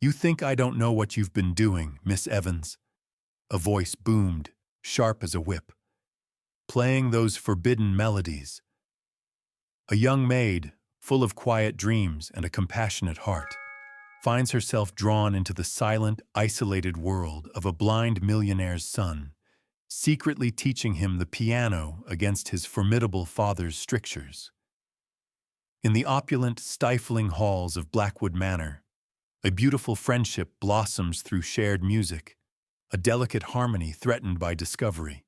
You think I don't know what you've been doing, Miss Evans? A voice boomed, sharp as a whip. Playing those forbidden melodies. A young maid, full of quiet dreams and a compassionate heart, finds herself drawn into the silent, isolated world of a blind millionaire's son, secretly teaching him the piano against his formidable father's strictures. In the opulent, stifling halls of Blackwood Manor, a beautiful friendship blossoms through shared music, a delicate harmony threatened by discovery.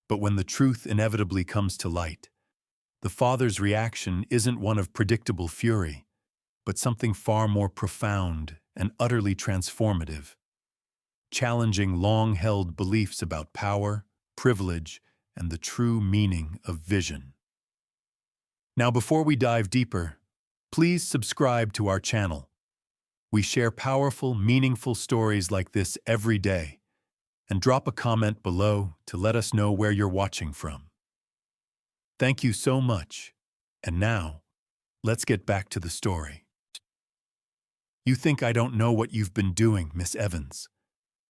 But when the truth inevitably comes to light, the father's reaction isn't one of predictable fury, but something far more profound and utterly transformative, challenging long-held beliefs about power, privilege, and the true meaning of vision. Now, before we dive deeper, please subscribe to our channel. We share powerful, meaningful stories like this every day, and drop a comment below to let us know where you're watching from. Thank you so much. And now, let's get back to the story. You think I don't know what you've been doing, Miss Evans?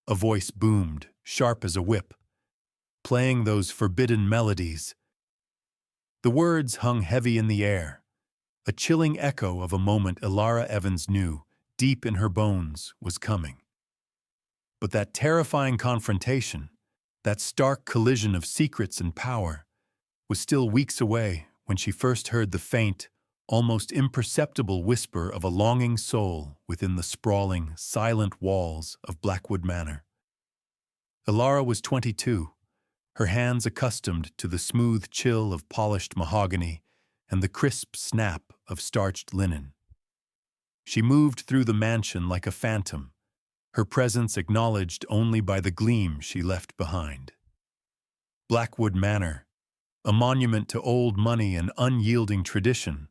A voice boomed, sharp as a whip, playing those forbidden melodies. The words hung heavy in the air, a chilling echo of a moment Elara Evans knew, deep in her bones, was coming. But that terrifying confrontation, that stark collision of secrets and power, was still weeks away when she first heard the faint, almost imperceptible whisper of a longing soul within the sprawling, silent walls of Blackwood Manor. Elara was 22, her hands accustomed to the smooth chill of polished mahogany and the crisp snap of starched linen. She moved through the mansion like a phantom, her presence acknowledged only by the gleam she left behind. Blackwood Manor, a monument to old money and unyielding tradition,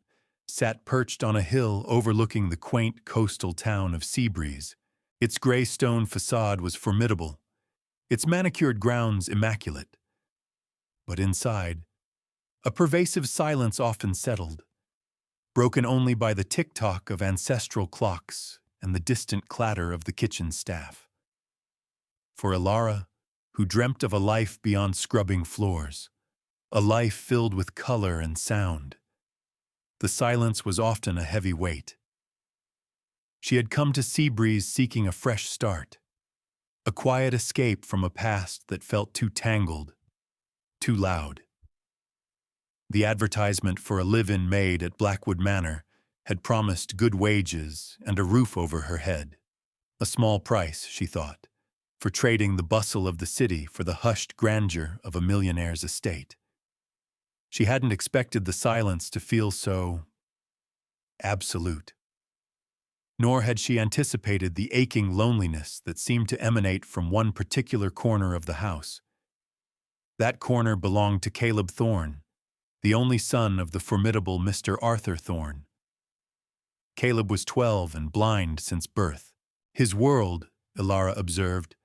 sat perched on a hill overlooking the quaint coastal town of Seabreeze. Its gray stone facade was formidable, its manicured grounds immaculate. But inside, a pervasive silence often settled, broken only by the tick-tock of ancestral clocks and the distant clatter of the kitchen staff. For Elara, who dreamt of a life beyond scrubbing floors, a life filled with color and sound, the silence was often a heavy weight. She had come to Seabreeze seeking a fresh start, a quiet escape from a past that felt too tangled, too loud. The advertisement for a live-in maid at Blackwood Manor had promised good wages and a roof over her head. A small price, she thought, for trading the bustle of the city for the hushed grandeur of a millionaire's estate. She hadn't expected the silence to feel so absolute. Nor had she anticipated the aching loneliness that seemed to emanate from one particular corner of the house. That corner belonged to Caleb Thorne, the only son of the formidable Mr. Arthur Thorne. Caleb was 12 and blind since birth. His world, Elara observed,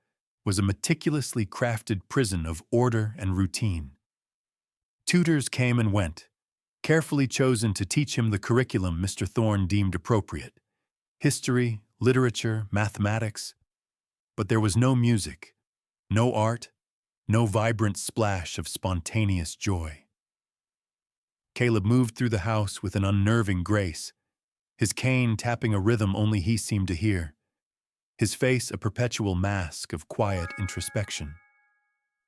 was a meticulously crafted prison of order and routine. Tutors came and went, carefully chosen to teach him the curriculum Mr. Thorne deemed appropriate: history, literature, mathematics. But there was no music, no art, no vibrant splash of spontaneous joy. Caleb moved through the house with an unnerving grace, his cane tapping a rhythm only he seemed to hear, his face a perpetual mask of quiet introspection.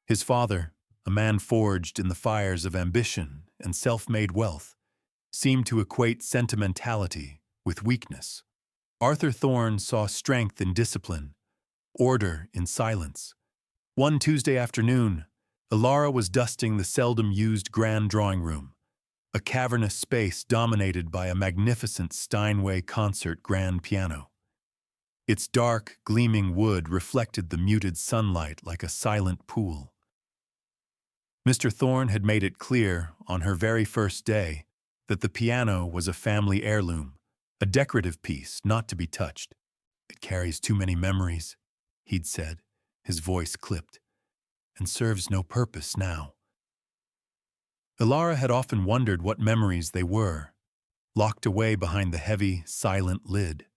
His father, a man forged in the fires of ambition and self-made wealth, seemed to equate sentimentality with weakness. Arthur Thorne saw strength in discipline, order in silence. One Tuesday afternoon, Elara was dusting the seldom-used grand drawing room, a cavernous space dominated by a magnificent Steinway concert grand piano. Its dark, gleaming wood reflected the muted sunlight like a silent pool. Mr. Thorne had made it clear on her very first day that the piano was a family heirloom, a decorative piece not to be touched. "It carries too many memories," he'd said, his voice clipped, "and serves no purpose now." Elara had often wondered what memories they were, locked away behind the heavy, silent lid.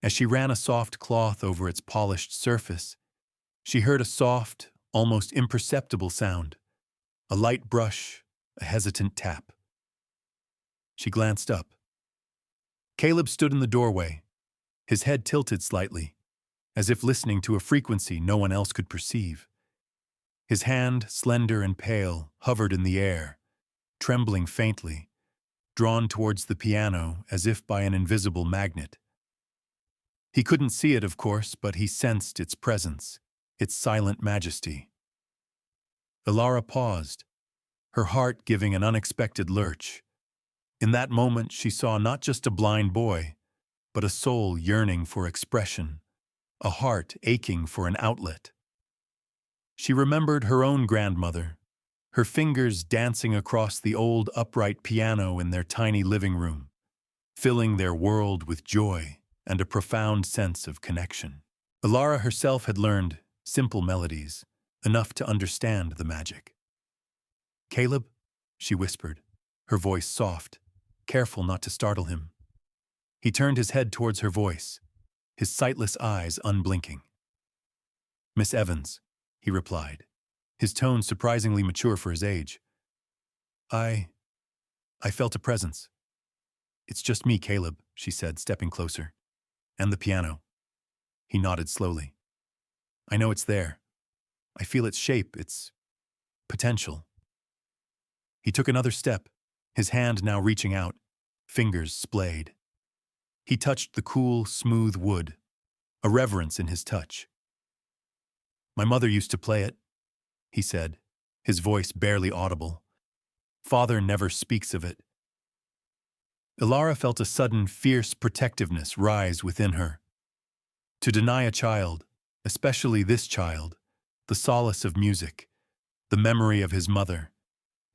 As she ran a soft cloth over its polished surface, she heard a soft, almost imperceptible sound, a light brush, a hesitant tap. She glanced up. Caleb stood in the doorway, his head tilted slightly, as if listening to a frequency no one else could perceive. His hand, slender and pale, hovered in the air, trembling faintly, drawn towards the piano as if by an invisible magnet. He couldn't see it, of course, but he sensed its presence, its silent majesty. Ilara paused, her heart giving an unexpected lurch. In that moment, she saw not just a blind boy, but a soul yearning for expression, a heart aching for an outlet. She remembered her own grandmother, her fingers dancing across the old upright piano in their tiny living room, filling their world with joy and a profound sense of connection. Ilara herself had learned simple melodies, enough to understand the magic. "Caleb," she whispered, her voice soft, careful not to startle him. He turned his head towards her voice, his sightless eyes unblinking. "Miss Evans," he replied, his tone surprisingly mature for his age. I felt a presence." "It's just me, Caleb," she said, stepping closer. "And the piano." He nodded slowly. "I know it's there. I feel its shape, its potential." He took another step, his hand now reaching out, fingers splayed. He touched the cool, smooth wood, a reverence in his touch. "My mother used to play it," he said, his voice barely audible. "Father never speaks of it." Ilara felt a sudden, fierce protectiveness rise within her. To deny a child, especially this child, the solace of music, the memory of his mother,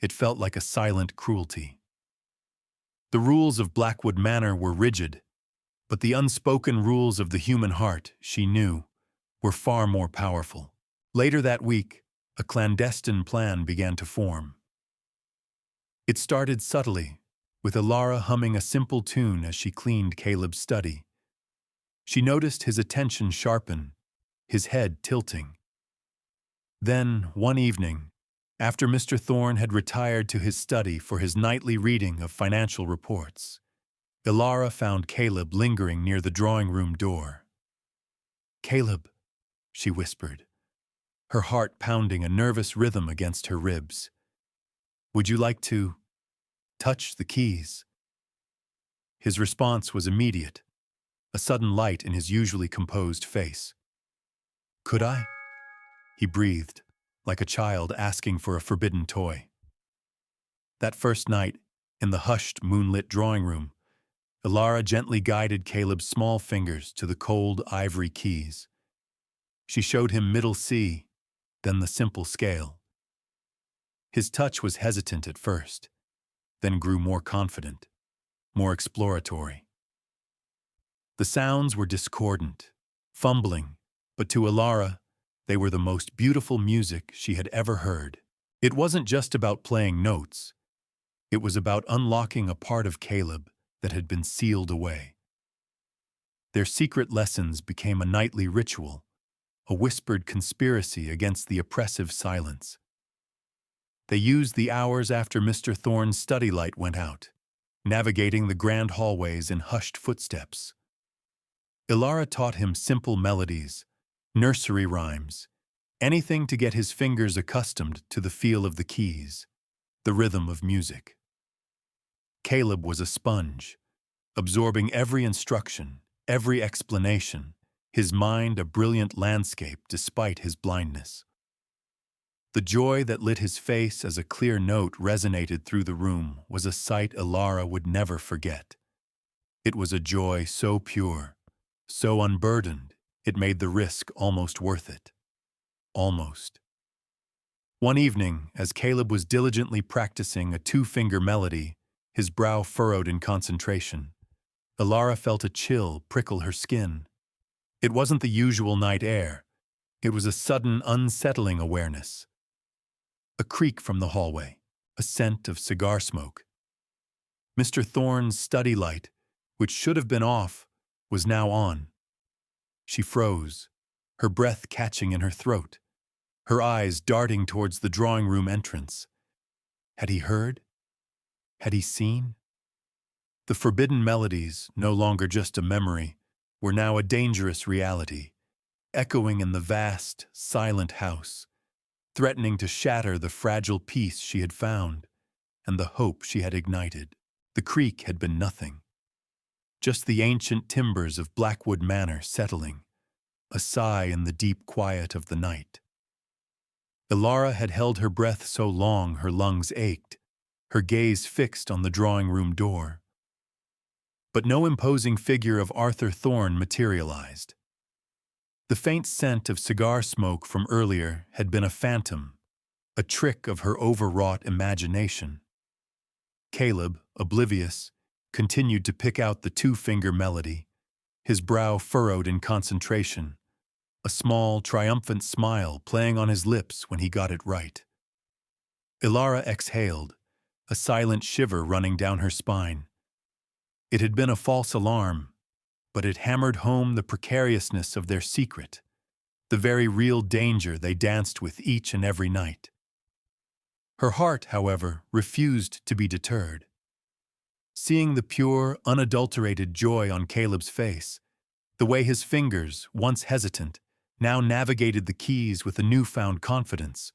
it felt like a silent cruelty. The rules of Blackwood Manor were rigid, but the unspoken rules of the human heart, she knew, were far more powerful. Later that week, a clandestine plan began to form. It started subtly, with Ilara humming a simple tune as she cleaned Caleb's study. She noticed his attention sharpen, his head tilting. Then, one evening, after Mr. Thorne had retired to his study for his nightly reading of financial reports, Ilara found Caleb lingering near the drawing-room door. "Caleb," she whispered, her heart pounding a nervous rhythm against her ribs. "Would you like to touch the keys?" His response was immediate, a sudden light in his usually composed face. "Could I?" he breathed, like a child asking for a forbidden toy. That first night, in the hushed, moonlit drawing room, Ilara gently guided Caleb's small fingers to the cold ivory keys. She showed him middle C, then the simple scale. His touch was hesitant at first, then grew more confident, more exploratory. The sounds were discordant, fumbling, but to Ilara, they were the most beautiful music she had ever heard. It wasn't just about playing notes. It was about unlocking a part of Caleb that had been sealed away. Their secret lessons became a nightly ritual, a whispered conspiracy against the oppressive silence. They used the hours after Mr. Thorne's study light went out, navigating the grand hallways in hushed footsteps. Ilara taught him simple melodies, nursery rhymes, anything to get his fingers accustomed to the feel of the keys, the rhythm of music. Caleb was a sponge, absorbing every instruction, every explanation, his mind a brilliant landscape despite his blindness. The joy that lit his face as a clear note resonated through the room was a sight Ilara would never forget. It was a joy so pure, so unburdened, it made the risk almost worth it. Almost. One evening, as Caleb was diligently practicing a two-finger melody, his brow furrowed in concentration, Ilara felt a chill prickle her skin. It wasn't the usual night air. It was a sudden, unsettling awareness. A creak from the hallway, a scent of cigar smoke. Mr. Thorne's study light, which should have been off, was now on, She froze, her breath catching in her throat, her eyes darting towards the drawing room entrance. Had he heard? Had he seen? The forbidden melodies, no longer just a memory, were now a dangerous reality, echoing in the vast, silent house, threatening to shatter the fragile peace she had found and the hope she had ignited. The creak had been nothing, just the ancient timbers of Blackwood Manor settling, a sigh in the deep quiet of the night. Ilara had held her breath so long her lungs ached, her gaze fixed on the drawing-room door. But no imposing figure of Arthur Thorne materialized. The faint scent of cigar smoke from earlier had been a phantom, a trick of her overwrought imagination. Caleb, oblivious, continued to pick out the two-finger melody, his brow furrowed in concentration, a small, triumphant smile playing on his lips when he got it right. Ilara exhaled, a silent shiver running down her spine. It had been a false alarm, but it hammered home the precariousness of their secret, the very real danger they danced with each and every night. Her heart, however, refused to be deterred. Seeing the pure, unadulterated joy on Caleb's face, the way his fingers, once hesitant, now navigated the keys with a newfound confidence,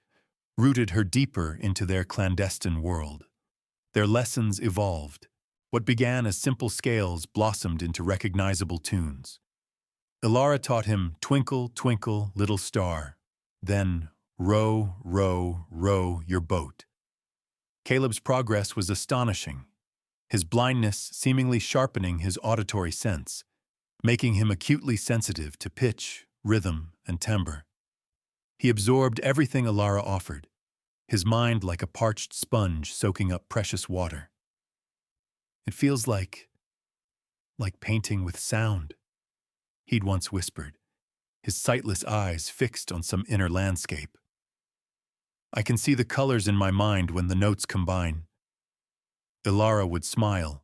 rooted her deeper into their clandestine world. Their lessons evolved. What began as simple scales blossomed into recognizable tunes. Ilara taught him Twinkle, Twinkle, Little Star, then Row, Row, Row Your Boat. Caleb's progress was astonishing, his blindness seemingly sharpening his auditory sense, making him acutely sensitive to pitch, rhythm, and timbre. He absorbed everything Ilara offered, his mind like a parched sponge soaking up precious water. It feels like painting with sound, he'd once whispered, his sightless eyes fixed on some inner landscape. I can see the colors in my mind when the notes combine. Ilara would smile,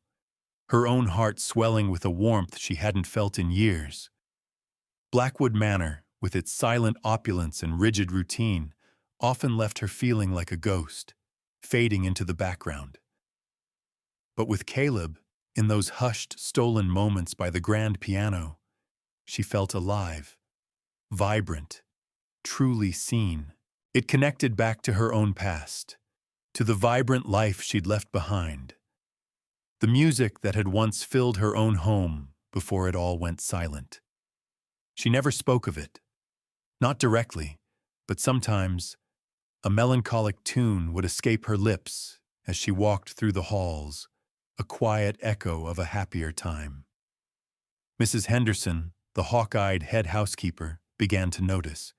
her own heart swelling with a warmth she hadn't felt in years. Blackwood Manor, with its silent opulence and rigid routine, often left her feeling like a ghost, fading into the background. But with Caleb, in those hushed, stolen moments by the grand piano, she felt alive, vibrant, truly seen. It connected back to her own past, to the vibrant life she'd left behind, the music that had once filled her own home before it all went silent. She never spoke of it, not directly, but sometimes a melancholic tune would escape her lips as she walked through the halls, a quiet echo of a happier time. Mrs. Henderson, the hawk-eyed head housekeeper, began to notice.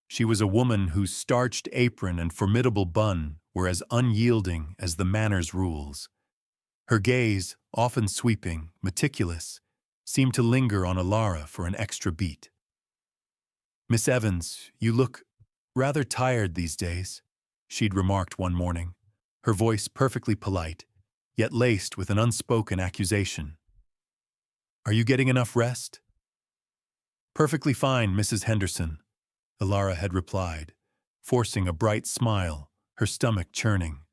She was a woman whose starched apron and formidable bun were as unyielding as the manor's rules. Her gaze, often sweeping, meticulous, seemed to linger on Ilara for an extra beat. "Miss Evans, you look rather tired these days," she'd remarked one morning, her voice perfectly polite, yet laced with an unspoken accusation. "Are you getting enough rest?" "Perfectly fine, Mrs. Henderson," Ilara had replied, forcing a bright smile, her stomach churning.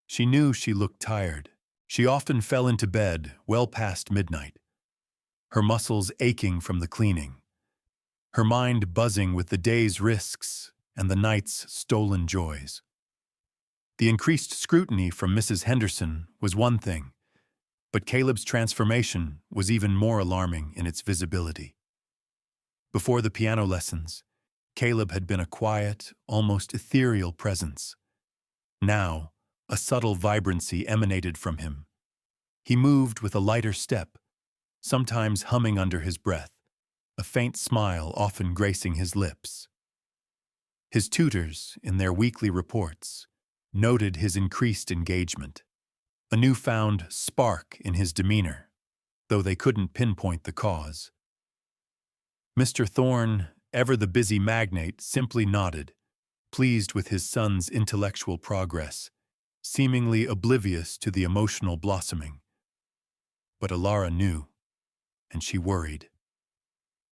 She knew she looked tired. She often fell into bed well past midnight, her muscles aching from the cleaning, her mind buzzing with the day's risks and the night's stolen joys. The increased scrutiny from Mrs. Henderson was one thing, but Caleb's transformation was even more alarming in its visibility. Before the piano lessons, Caleb had been a quiet, almost ethereal presence. Now, a subtle vibrancy emanated from him. He moved with a lighter step, sometimes humming under his breath, a faint smile often gracing his lips. His tutors, in their weekly reports, noted his increased engagement, a newfound spark in his demeanor, though they couldn't pinpoint the cause. Mr. Thorne, ever the busy magnate, simply nodded, pleased with his son's intellectual progress, seemingly oblivious to the emotional blossoming. But Ilara knew, and she worried.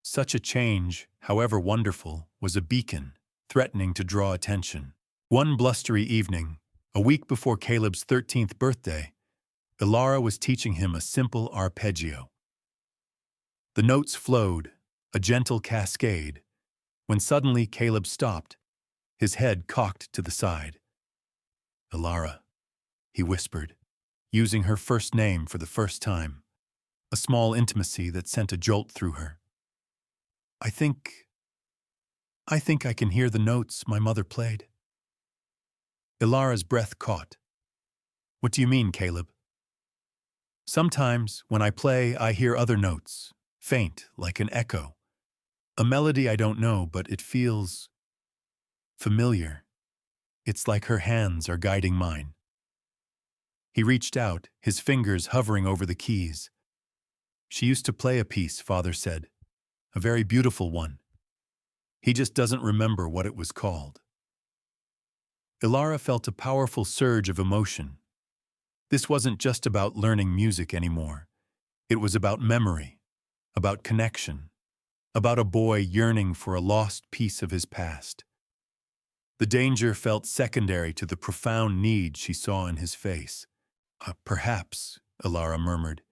Such a change, however wonderful, was a beacon, threatening to draw attention. One blustery evening, a week before Caleb's 13th birthday, Ilara was teaching him a simple arpeggio. The notes flowed, a gentle cascade, when suddenly Caleb stopped, his head cocked to the side. "Ilara," he whispered, using her first name for the first time, a small intimacy that sent a jolt through her. I think I can hear the notes my mother played." Ilara's breath caught. "What do you mean, Caleb?" "Sometimes, when I play, I hear other notes, faint, like an echo. A melody I don't know, but it feels familiar. It's like her hands are guiding mine." He reached out, his fingers hovering over the keys. "She used to play a piece," Father said. "A very beautiful one. He just doesn't remember what it was called." Ilara felt a powerful surge of emotion. This wasn't just about learning music anymore. It was about memory, about connection, about a boy yearning for a lost piece of his past. The danger felt secondary to the profound need she saw in his face. Perhaps," Ilara murmured,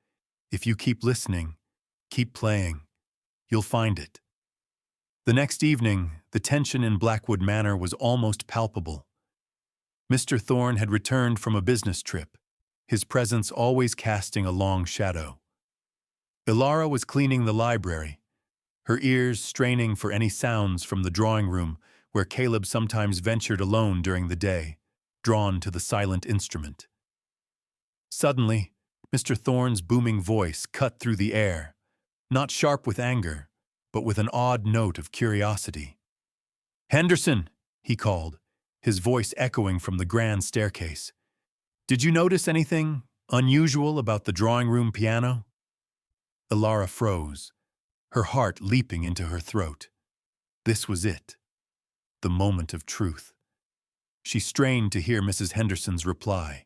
"if you keep listening, keep playing, you'll find it." The next evening, the tension in Blackwood Manor was almost palpable. Mr. Thorne had returned from a business trip, his presence always casting a long shadow. Ilara was cleaning the library, her ears straining for any sounds from the drawing room where Caleb sometimes ventured alone during the day, drawn to the silent instrument. Suddenly, Mr. Thorne's booming voice cut through the air, not sharp with anger, but with an odd note of curiosity. "Henderson," he called, his voice echoing from the grand staircase. "Did you notice anything unusual about the drawing room piano?" Ilara froze, her heart leaping into her throat. This was it, the moment of truth. She strained to hear Mrs. Henderson's reply.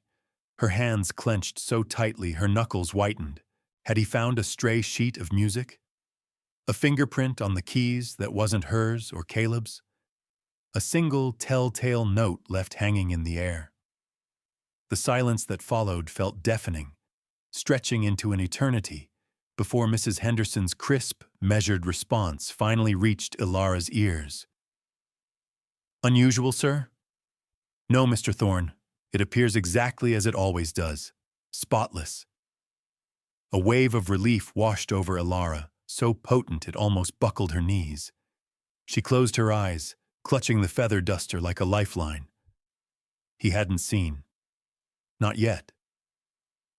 Her hands clenched so tightly her knuckles whitened. Had he found a stray sheet of music? A fingerprint on the keys that wasn't hers or Caleb's? A single telltale note left hanging in the air. The silence that followed felt deafening, stretching into an eternity, before Mrs. Henderson's crisp, measured response finally reached Ilara's ears. "Unusual, sir?" "No, Mr. Thorne. It appears exactly as it always does. Spotless." A wave of relief washed over Ilara, so potent it almost buckled her knees. She closed her eyes, clutching the feather duster like a lifeline. He hadn't seen. Not yet.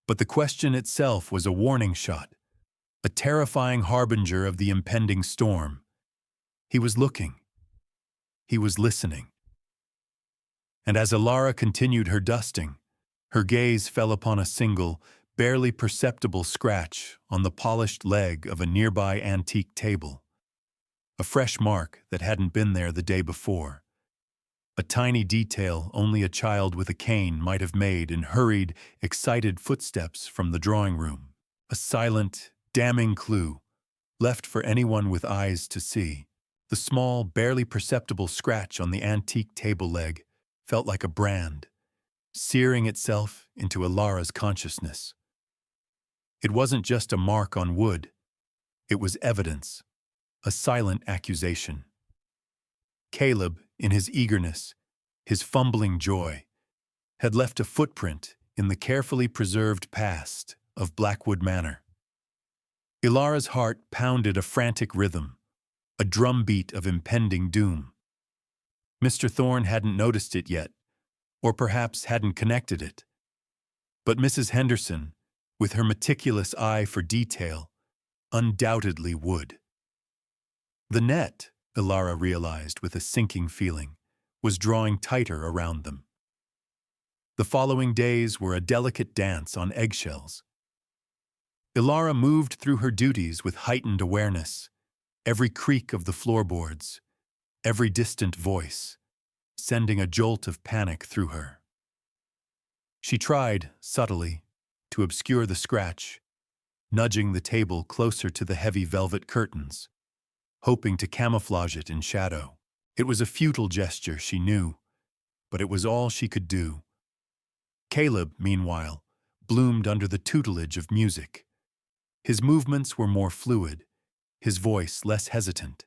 But the question itself was a warning shot, a terrifying harbinger of the impending storm. He was looking. He was listening. And as Ilara continued her dusting, her gaze fell upon a single, barely perceptible scratch on the polished leg of a nearby antique table. A fresh mark that hadn't been there the day before. A tiny detail only a child with a cane might have made in hurried, excited footsteps from the drawing room. A silent, damning clue, left for anyone with eyes to see. The small, barely perceptible scratch on the antique table leg felt like a brand, searing itself into Ilara's consciousness. It wasn't just a mark on wood. It was evidence, a silent accusation. Caleb, in his eagerness, his fumbling joy, had left a footprint in the carefully preserved past of Blackwood Manor. Ilara's heart pounded a frantic rhythm, a drumbeat of impending doom. Mr. Thorne hadn't noticed it yet, or perhaps hadn't connected it. But Mrs. Henderson, with her meticulous eye for detail, undoubtedly would. The net, Ilara realized with a sinking feeling, was drawing tighter around them. The following days were a delicate dance on eggshells. Ilara moved through her duties with heightened awareness, every creak of the floorboards, every distant voice, sending a jolt of panic through her. She tried, subtly, to obscure the scratch, nudging the table closer to the heavy velvet curtains. hoping to camouflage it in shadow. It was a futile gesture, she knew, but it was all she could do. Caleb, meanwhile, bloomed under the tutelage of music. His movements were more fluid, his voice less hesitant.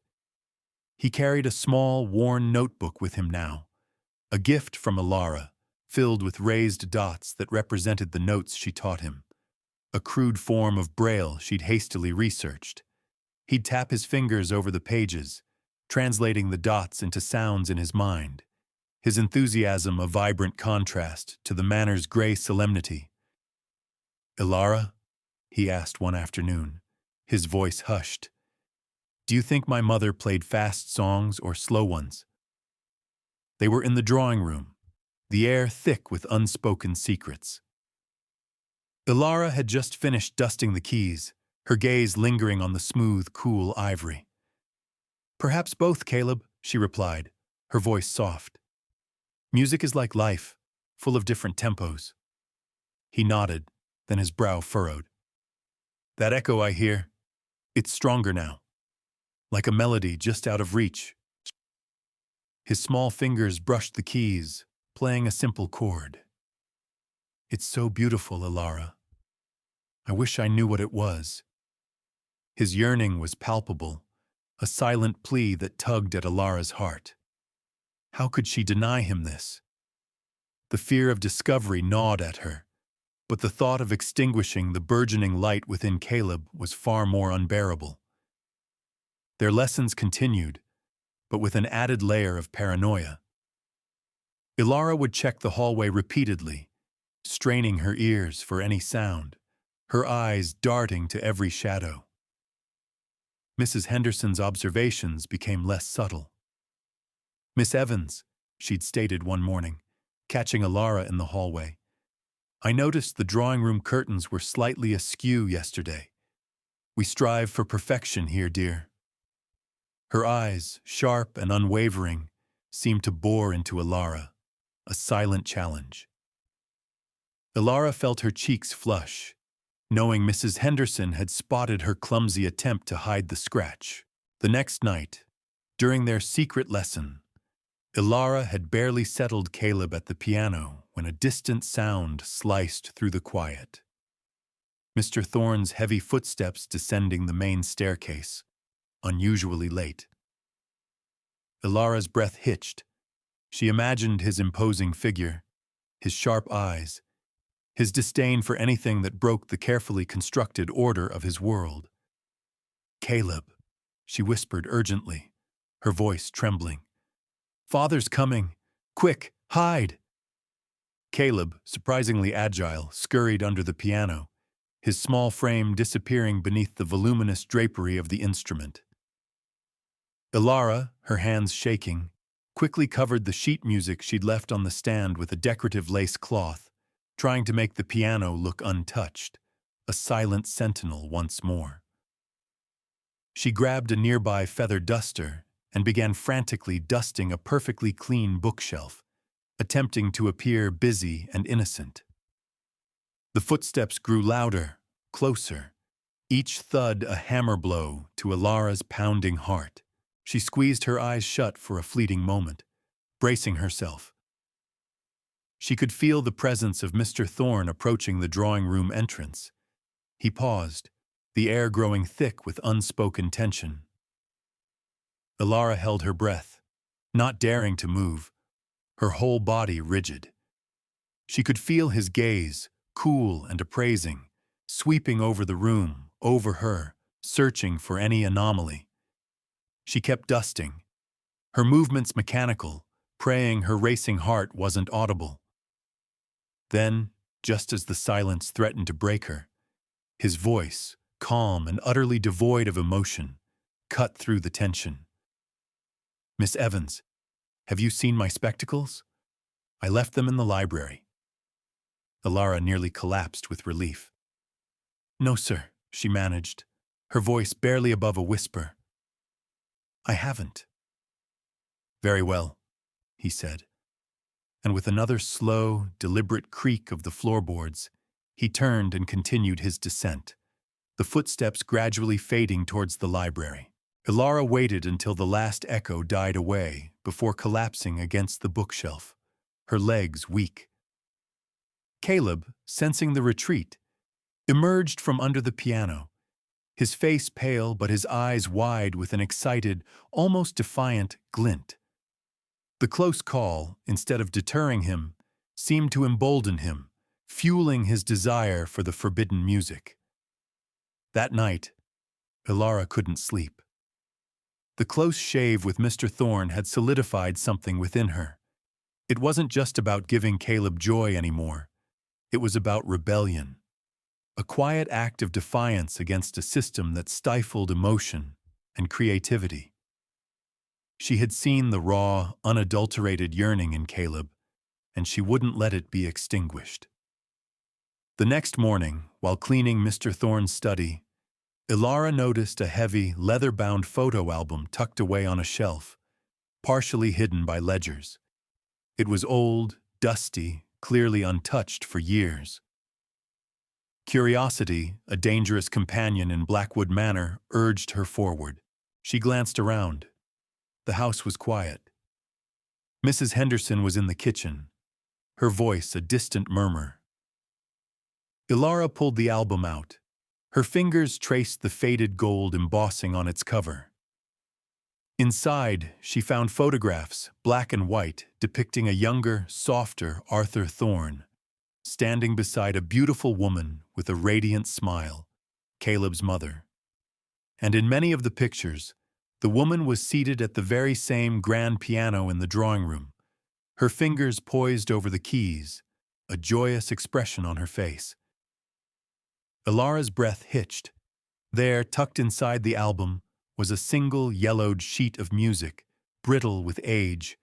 He carried a small, worn notebook with him now, a gift from Ilara, filled with raised dots that represented the notes she taught him, a crude form of Braille she'd hastily researched. He'd tap his fingers over the pages, translating the dots into sounds in his mind, his enthusiasm a vibrant contrast to the manor's gray solemnity. "Ilara?" he asked one afternoon, his voice hushed. "Do you think my mother played fast songs or slow ones?" They were in the drawing room, the air thick with unspoken secrets. Ilara had just finished dusting the keys, her gaze lingering on the smooth, cool ivory. "Perhaps both, Caleb," she replied, her voice soft. "Music is like life, full of different tempos." He nodded, then his brow furrowed. "That echo I hear, it's stronger now, like a melody just out of reach." His small fingers brushed the keys, playing a simple chord. "It's so beautiful, Ilara. I wish I knew what it was." His yearning was palpable, a silent plea that tugged at Ilara's heart. How could she deny him this? The fear of discovery gnawed at her, but the thought of extinguishing the burgeoning light within Caleb was far more unbearable. Their lessons continued, but with an added layer of paranoia. Ilara would check the hallway repeatedly, straining her ears for any sound, her eyes darting to every shadow. Mrs. Henderson's observations became less subtle. "Miss Evans," she'd stated one morning, catching Ilara in the hallway, "I noticed the drawing room curtains were slightly askew yesterday. We strive for perfection here, dear." Her eyes, sharp and unwavering, seemed to bore into Ilara, a silent challenge. Ilara felt her cheeks flush, knowing Mrs. Henderson had spotted her clumsy attempt to hide the scratch. The next night, during their secret lesson, Ilara had barely settled Caleb at the piano when a distant sound sliced through the quiet. Mr. Thorne's heavy footsteps descending the main staircase, unusually late. Ilara's breath hitched. She imagined his imposing figure, his sharp eyes, his disdain for anything that broke the carefully constructed order of his world. "Caleb," she whispered urgently, her voice trembling. "Father's coming! Quick, hide!" Caleb, surprisingly agile, scurried under the piano, his small frame disappearing beneath the voluminous drapery of the instrument. Ilara, her hands shaking, quickly covered the sheet music she'd left on the stand with a decorative lace cloth, trying to make the piano look untouched, a silent sentinel once more. She grabbed a nearby feather duster and began frantically dusting a perfectly clean bookshelf, attempting to appear busy and innocent. The footsteps grew louder, closer, each thud a hammer blow to Ilara's pounding heart. She squeezed her eyes shut for a fleeting moment, bracing herself. She could feel the presence of Mr. Thorne approaching the drawing room entrance. He paused, the air growing thick with unspoken tension. Ilara held her breath, not daring to move, her whole body rigid. She could feel his gaze, cool and appraising, sweeping over the room, over her, searching for any anomaly. She kept dusting, her movements mechanical, praying her racing heart wasn't audible. Then, just as the silence threatened to break her, his voice, calm and utterly devoid of emotion, cut through the tension. "Miss Evans, have you seen my spectacles? I left them in the library." Ilara nearly collapsed with relief. "No, sir," she managed, her voice barely above a whisper. "I haven't." "Very well," he said. And with another slow, deliberate creak of the floorboards, he turned and continued his descent, the footsteps gradually fading towards the library. Ilara waited until the last echo died away before collapsing against the bookshelf, her legs weak. Caleb, sensing the retreat, emerged from under the piano, his face pale but his eyes wide with an excited, almost defiant glint. The close call, instead of deterring him, seemed to embolden him, fueling his desire for the forbidden music. That night, Ilara couldn't sleep. The close shave with Mr. Thorne had solidified something within her. It wasn't just about giving Caleb joy anymore. It was about rebellion, a quiet act of defiance against a system that stifled emotion and creativity. She had seen the raw, unadulterated yearning in Caleb, and she wouldn't let it be extinguished. The next morning, while cleaning Mr. Thorne's study, Ilara noticed a heavy, leather-bound photo album tucked away on a shelf, partially hidden by ledgers. It was old, dusty, clearly untouched for years. Curiosity, a dangerous companion in Blackwood Manor, urged her forward. She glanced around. The house was quiet. Mrs. Henderson was in the kitchen, her voice a distant murmur. Ilara pulled the album out. Her fingers traced the faded gold embossing on its cover. Inside, she found photographs, black and white, depicting a younger, softer Arthur Thorne, standing beside a beautiful woman with a radiant smile, Caleb's mother. And in many of the pictures, the woman was seated at the very same grand piano in the drawing room, her fingers poised over the keys, a joyous expression on her face. Ilara's breath hitched. There, tucked inside the album, was a single yellowed sheet of music, brittle with age.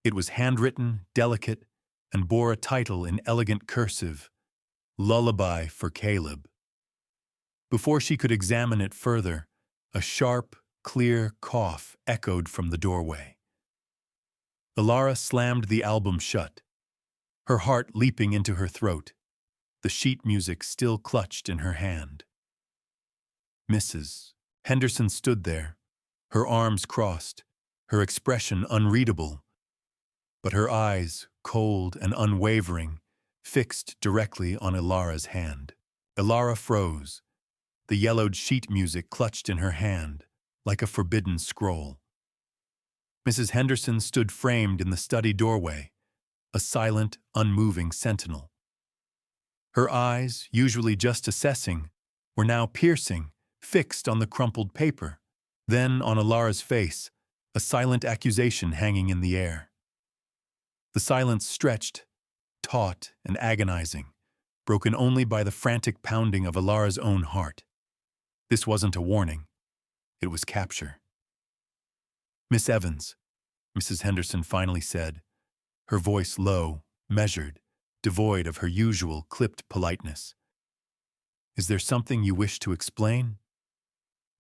It was handwritten, delicate, and bore a title in elegant cursive, Lullaby for Caleb. Before she could examine it further, a sharp, clear cough echoed from the doorway. Ilara slammed the album shut, her heart leaping into her throat, the sheet music still clutched in her hand. Mrs. Henderson stood there, her arms crossed, her expression unreadable, but her eyes, cold and unwavering, fixed directly on Ilara's hand. Ilara froze, the yellowed sheet music clutched in her hand, like a forbidden scroll. Mrs. Henderson stood framed in the study doorway, a silent, unmoving sentinel. Her eyes, usually just assessing, were now piercing, fixed on the crumpled paper, then on Ilara's face, a silent accusation hanging in the air. The silence stretched, taut and agonizing, broken only by the frantic pounding of Ilara's own heart. This wasn't a warning. It was capture. "Miss Evans," Mrs. Henderson finally said, her voice low, measured, devoid of her usual clipped politeness. "Is there something you wish to explain?"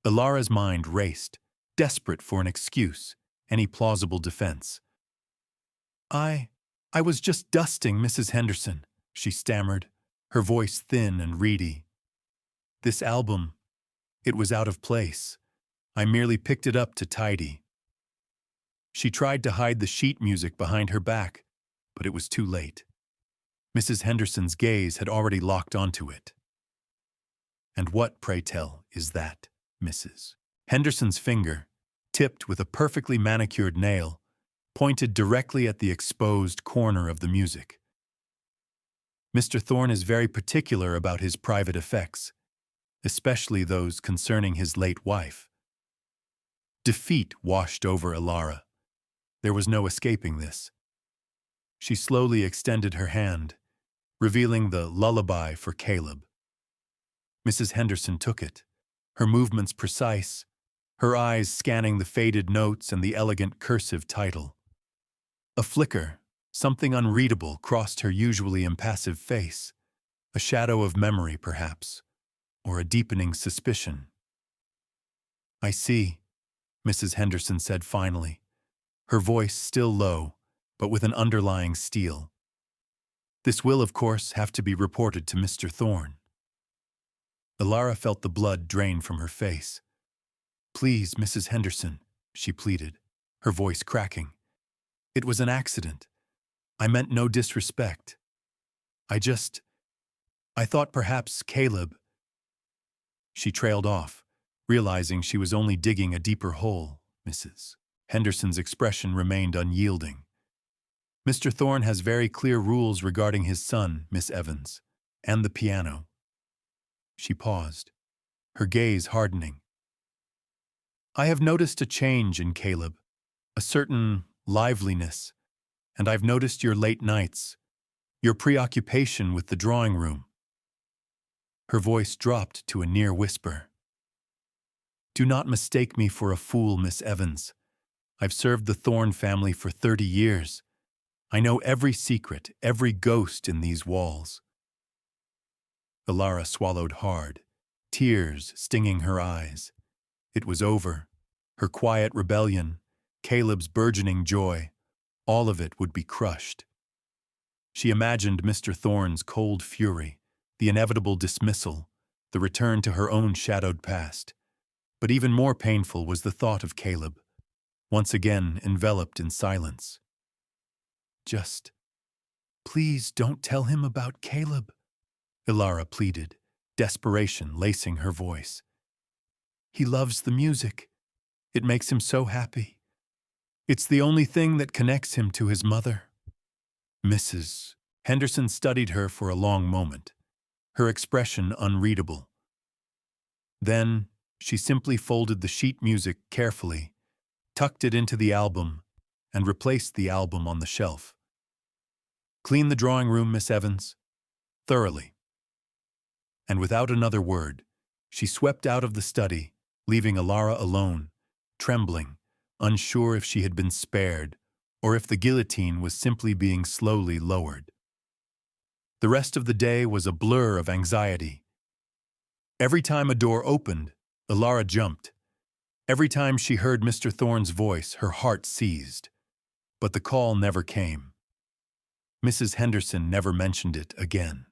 Ilara's mind raced, desperate for an excuse, any plausible defense. I was just dusting, Mrs. Henderson," she stammered, her voice thin and reedy. "This album, it was out of place. I merely picked it up to tidy." She tried to hide the sheet music behind her back, but it was too late. Mrs. Henderson's gaze had already locked onto it. "And what, pray tell, is that, Mrs.?" Henderson's finger, tipped with a perfectly manicured nail, pointed directly at the exposed corner of the music. "Mr. Thorne is very particular about his private effects, especially those concerning his late wife." Defeat washed over Ilara. There was no escaping this. She slowly extended her hand, revealing the Lullaby for Caleb. Mrs. Henderson took it, her movements precise, her eyes scanning the faded notes and the elegant cursive title. A flicker, something unreadable, crossed her usually impassive face, a shadow of memory, perhaps, or a deepening suspicion. "I see," Mrs. Henderson said finally, her voice still low, but with an underlying steel. "This will, of course, have to be reported to Mr. Thorne." Ilara felt the blood drain from her face. Please, Mrs. Henderson, she pleaded, her voice cracking. It was an accident. I meant no disrespect. I thought perhaps Caleb. She trailed off, realizing she was only digging a deeper hole. Mrs. Henderson's expression remained unyielding. Mr. Thorne has very clear rules regarding his son, Miss Evans, and the piano. She paused, her gaze hardening. I have noticed a change in Caleb, a certain liveliness, and I've noticed your late nights, your preoccupation with the drawing room. Her voice dropped to a near whisper. Do not mistake me for a fool, Miss Evans. I've served the Thorne family for 30 years. I know every secret, every ghost in these walls. Elara swallowed hard, tears stinging her eyes. It was over. Her quiet rebellion, Caleb's burgeoning joy, all of it would be crushed. She imagined Mr. Thorne's cold fury, the inevitable dismissal, the return to her own shadowed past. But even more painful was the thought of Caleb, once again enveloped in silence. Just, please don't tell him about Caleb, Elara pleaded, desperation lacing her voice. He loves the music. It makes him so happy. It's the only thing that connects him to his mother. Mrs. Henderson studied her for a long moment, her expression unreadable. Then she simply folded the sheet music carefully, tucked it into the album, and replaced the album on the shelf. Clean the drawing room, Miss Evans, thoroughly. And without another word, she swept out of the study, leaving Elara alone, trembling, unsure if she had been spared or if the guillotine was simply being slowly lowered. The rest of the day was a blur of anxiety. Every time a door opened, Elara jumped. Every time she heard Mr. Thorne's voice, her heart seized. But the call never came. Mrs. Henderson never mentioned it again.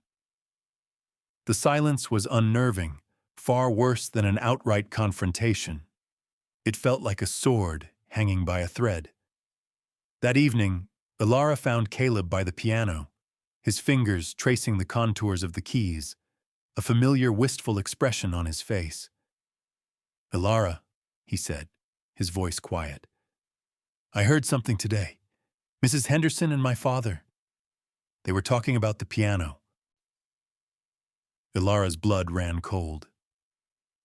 The silence was unnerving, far worse than an outright confrontation. It felt like a sword hanging by a thread. That evening, Elara found Caleb by the piano, his fingers tracing the contours of the keys, a familiar wistful expression on his face. Elara, he said, his voice quiet. I heard something today. Mrs. Henderson and my father. They were talking about the piano. Elara's blood ran cold.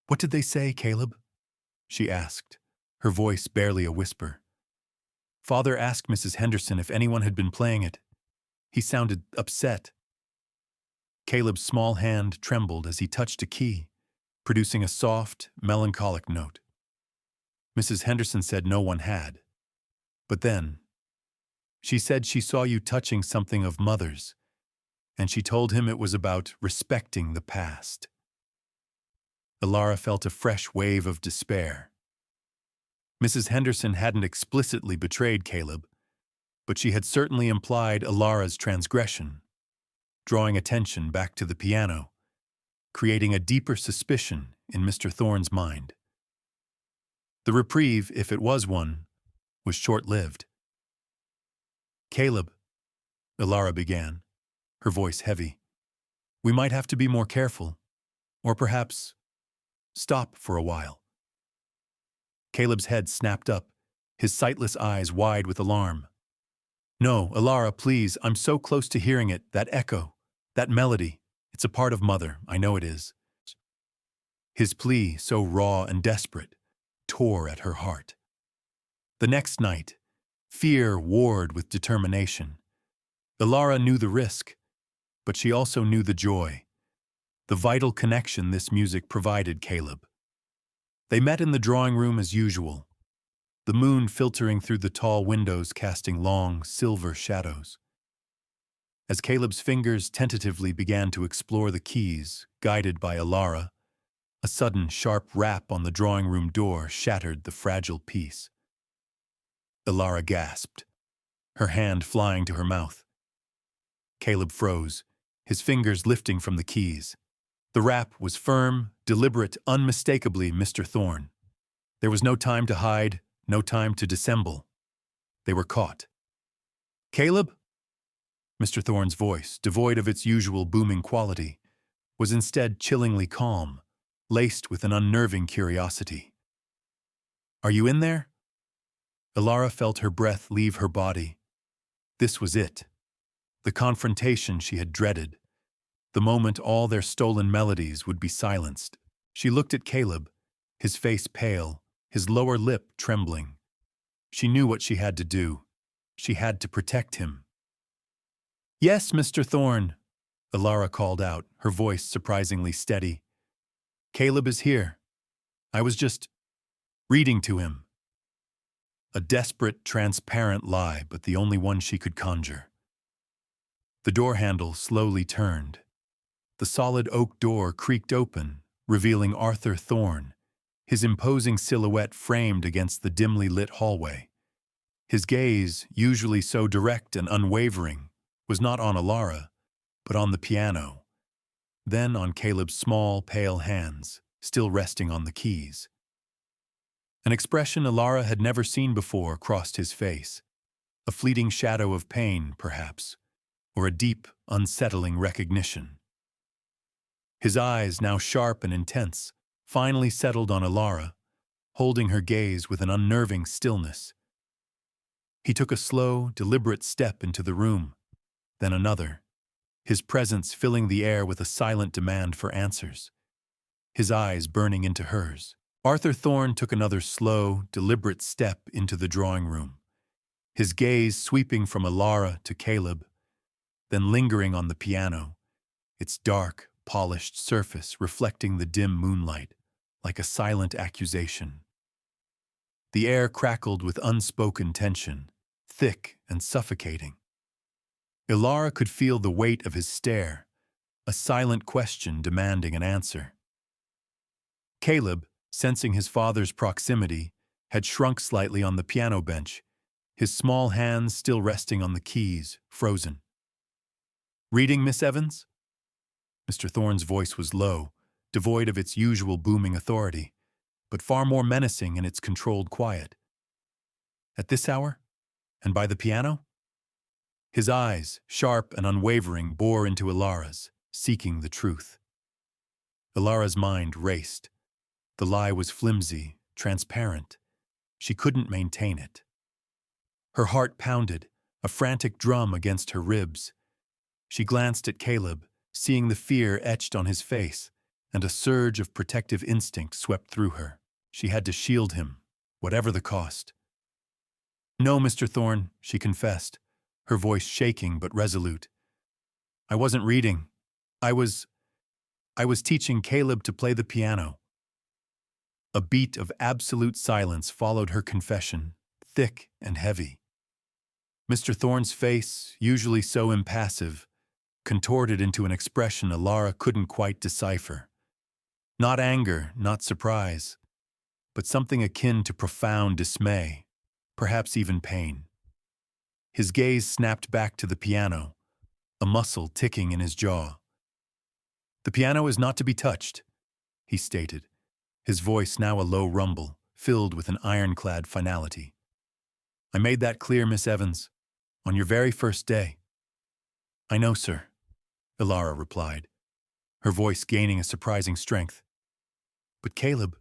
What did they say, Caleb? She asked, her voice barely a whisper. Father asked Mrs. Henderson if anyone had been playing it. He sounded upset. Caleb's small hand trembled as he touched a key, producing a soft, melancholic note. Mrs. Henderson said no one had. But then, she said she saw you touching something of Mother's, and she told him it was about respecting the past. Elara felt a fresh wave of despair. Mrs. Henderson hadn't explicitly betrayed Caleb, but she had certainly implied Elara's transgression, drawing attention back to the piano, creating a deeper suspicion in Mr. Thorne's mind. The reprieve, if it was one, was short-lived. Caleb, Elara began, her voice heavy. We might have to be more careful, or perhaps stop for a while. Caleb's head snapped up, his sightless eyes wide with alarm. No, Elara, please, I'm so close to hearing it, that echo, that melody. It's a part of Mother, I know it is. His plea, so raw and desperate, tore at her heart. The next night, fear warred with determination. Elara knew the risk, but she also knew the joy, the vital connection this music provided Caleb. They met in the drawing room as usual, the moon filtering through the tall windows casting long, silver shadows. As Caleb's fingers tentatively began to explore the keys, guided by Elara, a sudden sharp rap on the drawing room door shattered the fragile peace. Elara gasped, her hand flying to her mouth. Caleb froze, his fingers lifting from the keys. The rap was firm, deliberate, unmistakably Mr. Thorne. There was no time to hide, no time to dissemble. They were caught. Caleb? Mr. Thorne's voice, devoid of its usual booming quality, was instead chillingly calm, laced with an unnerving curiosity. Are you in there? Ilara felt her breath leave her body. This was it. The confrontation she had dreaded. The moment all their stolen melodies would be silenced. She looked at Caleb, his face pale, his lower lip trembling. She knew what she had to do. She had to protect him. Yes, Mr. Thorne, Ilara called out, her voice surprisingly steady. Caleb is here. I was just reading to him. A desperate, transparent lie, but the only one she could conjure. The door handle slowly turned. The solid oak door creaked open, revealing Arthur Thorne, his imposing silhouette framed against the dimly lit hallway. His gaze, usually so direct and unwavering, was not on Ilara, but on the piano, then on Caleb's small, pale hands, still resting on the keys. An expression Ilara had never seen before crossed his face, a fleeting shadow of pain, perhaps, or a deep, unsettling recognition. His eyes, now sharp and intense, finally settled on Ilara, holding her gaze with an unnerving stillness. He took a slow, deliberate step into the room, then another, his presence filling the air with a silent demand for answers, his eyes burning into hers. Arthur Thorne took another slow, deliberate step into the drawing room, his gaze sweeping from Ilara to Caleb, then lingering on the piano, its dark, polished surface reflecting the dim moonlight like a silent accusation. The air crackled with unspoken tension, thick and suffocating. Ilara could feel the weight of his stare, a silent question demanding an answer. Caleb, sensing his father's proximity, had shrunk slightly on the piano bench, his small hands still resting on the keys, frozen. Reading, Miss Evans? Mr. Thorne's voice was low, devoid of its usual booming authority, but far more menacing in its controlled quiet. At this hour? And by the piano? His eyes, sharp and unwavering, bore into Ilara's, seeking the truth. Ilara's mind raced. The lie was flimsy, transparent. She couldn't maintain it. Her heart pounded, a frantic drum against her ribs. She glanced at Caleb, seeing the fear etched on his face, and a surge of protective instinct swept through her. She had to shield him, whatever the cost. No, Mr. Thorne, she confessed, her voice shaking but resolute. I wasn't reading. I was teaching Caleb to play the piano. A beat of absolute silence followed her confession, thick and heavy. Mr. Thorne's face, usually so impassive, contorted into an expression Ilara couldn't quite decipher. Not anger, not surprise, but something akin to profound dismay, perhaps even pain. His gaze snapped back to the piano, a muscle ticking in his jaw. The piano is not to be touched, he stated, his voice now a low rumble, filled with an ironclad finality. I made that clear, Miss Evans, on your very first day. I know, sir, Ilara replied, her voice gaining a surprising strength. But Caleb,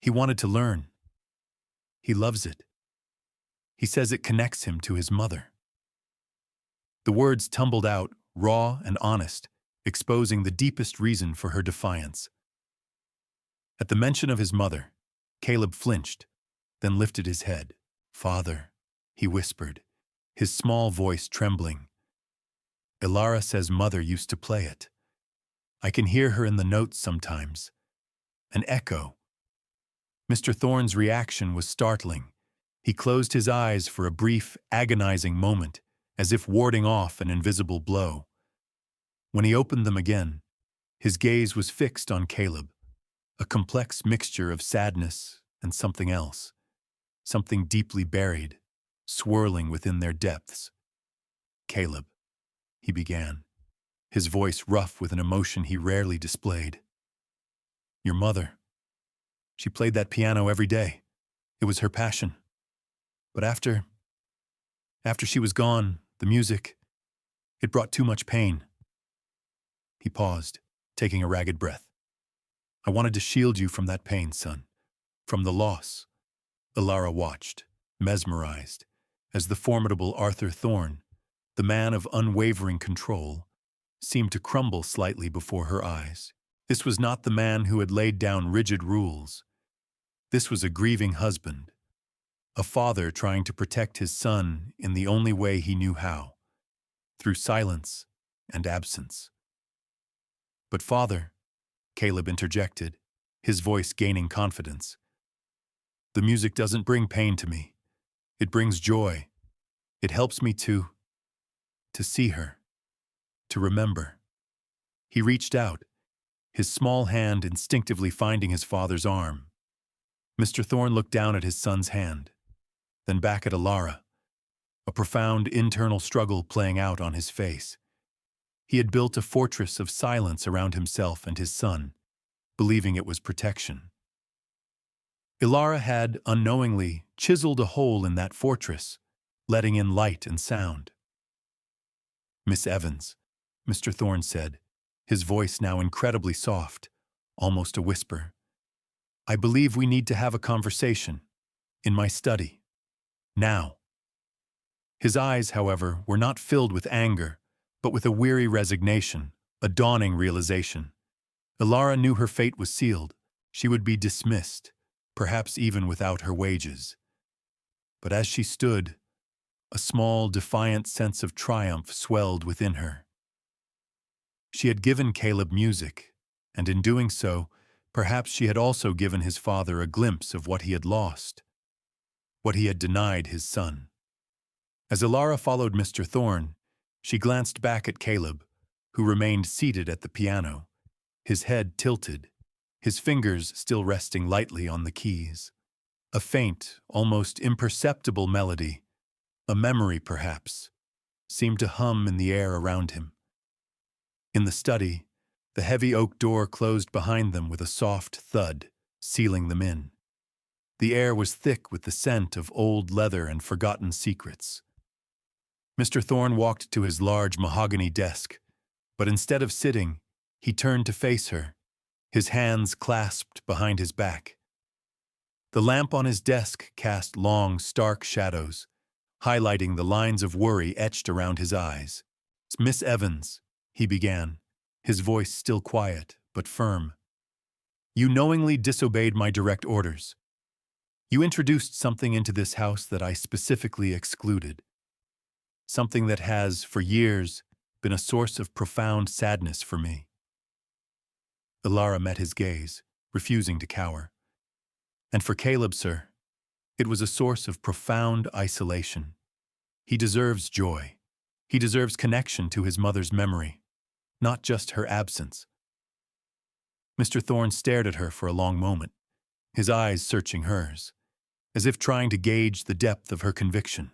he wanted to learn. He loves it. He says it connects him to his mother. The words tumbled out, raw and honest, exposing the deepest reason for her defiance. At the mention of his mother, Caleb flinched, then lifted his head. Father, he whispered, his small voice trembling. Ilara says mother used to play it. I can hear her in the notes sometimes. An echo. Mr. Thorne's reaction was startling. He closed his eyes for a brief, agonizing moment, as if warding off an invisible blow. When he opened them again, his gaze was fixed on Caleb, a complex mixture of sadness and something else, something deeply buried, swirling within their depths. Caleb, he began, his voice rough with an emotion he rarely displayed. Your mother. She played that piano every day. It was her passion. But after she was gone, the music, it brought too much pain. He paused, taking a ragged breath. I wanted to shield you from that pain, son. From the loss. Ilara watched, mesmerized, as the formidable Arthur Thorne, the man of unwavering control, seemed to crumble slightly before her eyes. This was not the man who had laid down rigid rules. This was a grieving husband, a father trying to protect his son in the only way he knew how, through silence and absence. But father, Caleb interjected, his voice gaining confidence. The music doesn't bring pain to me. It brings joy. It helps me to see her, to remember. He reached out, his small hand instinctively finding his father's arm. Mr. Thorne looked down at his son's hand, then back at Ilara, a profound internal struggle playing out on his face. He had built a fortress of silence around himself and his son, believing it was protection. Ilara had, unknowingly, chiseled a hole in that fortress, letting in light and sound. Miss Evans, Mr. Thorne said, his voice now incredibly soft, almost a whisper. I believe we need to have a conversation. In my study. Now. His eyes, however, were not filled with anger, but with a weary resignation, a dawning realization. Ilara knew her fate was sealed. She would be dismissed, perhaps even without her wages. But as she stood, a small, defiant sense of triumph swelled within her. She had given Caleb music, and in doing so, perhaps she had also given his father a glimpse of what he had lost, what he had denied his son. As Ilara followed Mr. Thorne, she glanced back at Caleb, who remained seated at the piano, his head tilted, his fingers still resting lightly on the keys. A faint, almost imperceptible melody, a memory perhaps, seemed to hum in the air around him. In the study, the heavy oak door closed behind them with a soft thud, sealing them in. The air was thick with the scent of old leather and forgotten secrets. Mr. Thorne walked to his large mahogany desk, but instead of sitting, he turned to face her, his hands clasped behind his back. The lamp on his desk cast long, stark shadows, highlighting the lines of worry etched around his eyes. Miss Evans, he began, his voice still quiet but firm. You knowingly disobeyed my direct orders. You introduced something into this house that I specifically excluded. Something that has, for years, been a source of profound sadness for me. Ilara met his gaze, refusing to cower. And for Caleb, sir, it was a source of profound isolation. He deserves joy. He deserves connection to his mother's memory, not just her absence. Mr. Thorne stared at her for a long moment, his eyes searching hers, as if trying to gauge the depth of her conviction.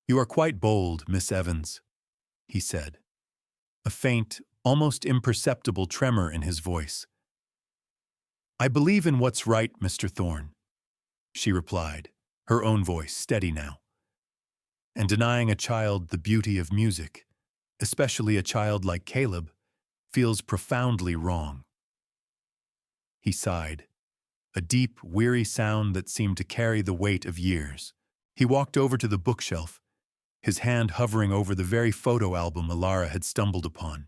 You are quite bold, Miss Evans, he said, a faint, almost imperceptible tremor in his voice. I believe in what's right, Mr. Thorne, she replied, her own voice steady now. And denying a child the beauty of music, especially a child like Caleb, feels profoundly wrong. He sighed, a deep, weary sound that seemed to carry the weight of years. He walked over to the bookshelf, his hand hovering over the very photo album Ilara had stumbled upon.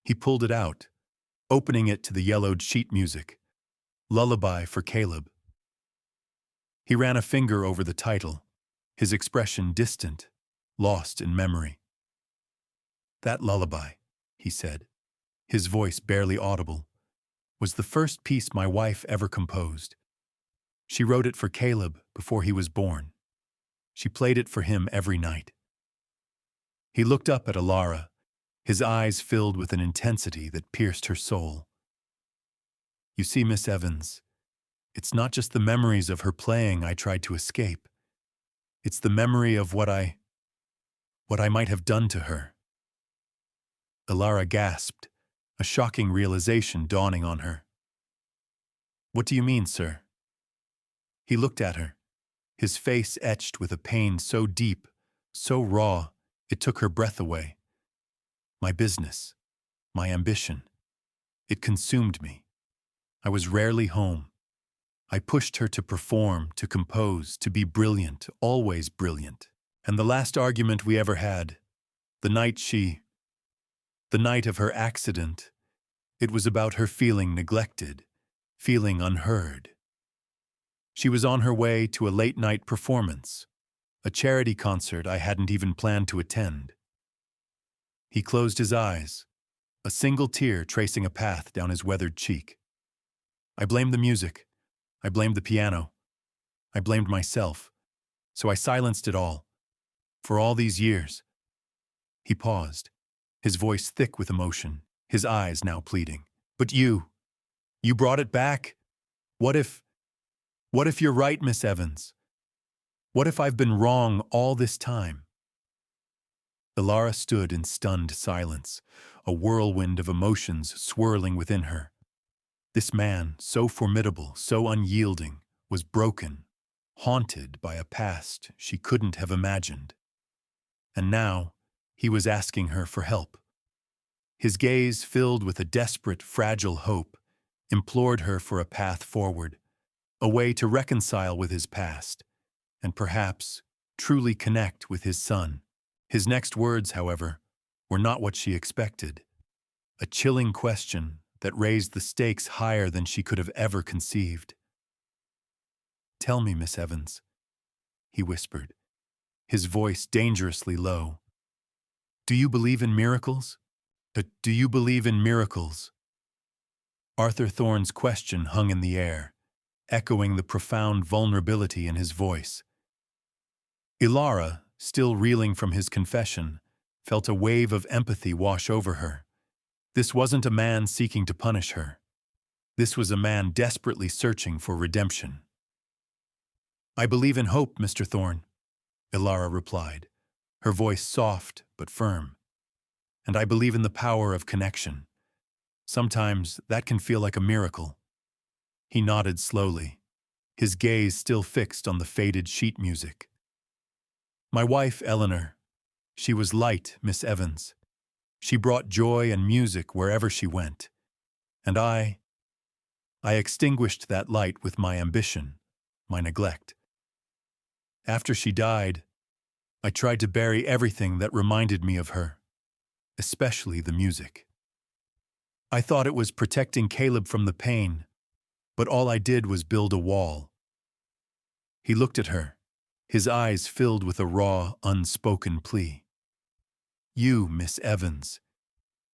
He pulled it out, opening it to the yellowed sheet music, Lullaby for Caleb. He ran a finger over the title, his expression distant, lost in memory. That lullaby, he said, his voice barely audible, was the first piece my wife ever composed. She wrote it for Caleb before he was born. She played it for him every night. He looked up at Ilara, his eyes filled with an intensity that pierced her soul. You see, Miss Evans, it's not just the memories of her playing I tried to escape. It's the memory of what I might have done to her. Ilara gasped, a shocking realization dawning on her. What do you mean, sir? He looked at her, his face etched with a pain so deep, so raw, it took her breath away. My business, my ambition, it consumed me. I was rarely home. I pushed her to perform, to compose, to be brilliant, always brilliant. And the last argument we ever had, the night the night of her accident, it was about her feeling neglected, feeling unheard. She was on her way to a late-night performance, a charity concert I hadn't even planned to attend. He closed his eyes, a single tear tracing a path down his weathered cheek. I blamed the music. I blamed the piano. I blamed myself. So I silenced it all. For all these years. He paused, his voice thick with emotion, his eyes now pleading. But you brought it back? What if you're right, Miss Evans? What if I've been wrong all this time? Ilara stood in stunned silence, a whirlwind of emotions swirling within her. This man, so formidable, so unyielding, was broken, haunted by a past she couldn't have imagined. And now, he was asking her for help. His gaze, filled with a desperate, fragile hope, implored her for a path forward, a way to reconcile with his past, and perhaps truly connect with his son. His next words, however, were not what she expected. A chilling question that raised the stakes higher than she could have ever conceived. "Tell me, Miss Evans," he whispered, his voice dangerously low. "Do you believe in miracles? Do you believe in miracles?" Arthur Thorne's question hung in the air, echoing the profound vulnerability in his voice. Ilara, still reeling from his confession, felt a wave of empathy wash over her. This wasn't a man seeking to punish her. This was a man desperately searching for redemption. "I believe in hope, Mr. Thorne," Ilara replied, her voice soft but firm. "And I believe in the power of connection. Sometimes that can feel like a miracle." He nodded slowly, his gaze still fixed on the faded sheet music. "My wife, Eleanor, she was light, Miss Evans. She brought joy and music wherever she went. And I extinguished that light with my ambition, my neglect. After she died, I tried to bury everything that reminded me of her, especially the music. I thought it was protecting Caleb from the pain, but all I did was build a wall." He looked at her, his eyes filled with a raw, unspoken plea. "You, Miss Evans,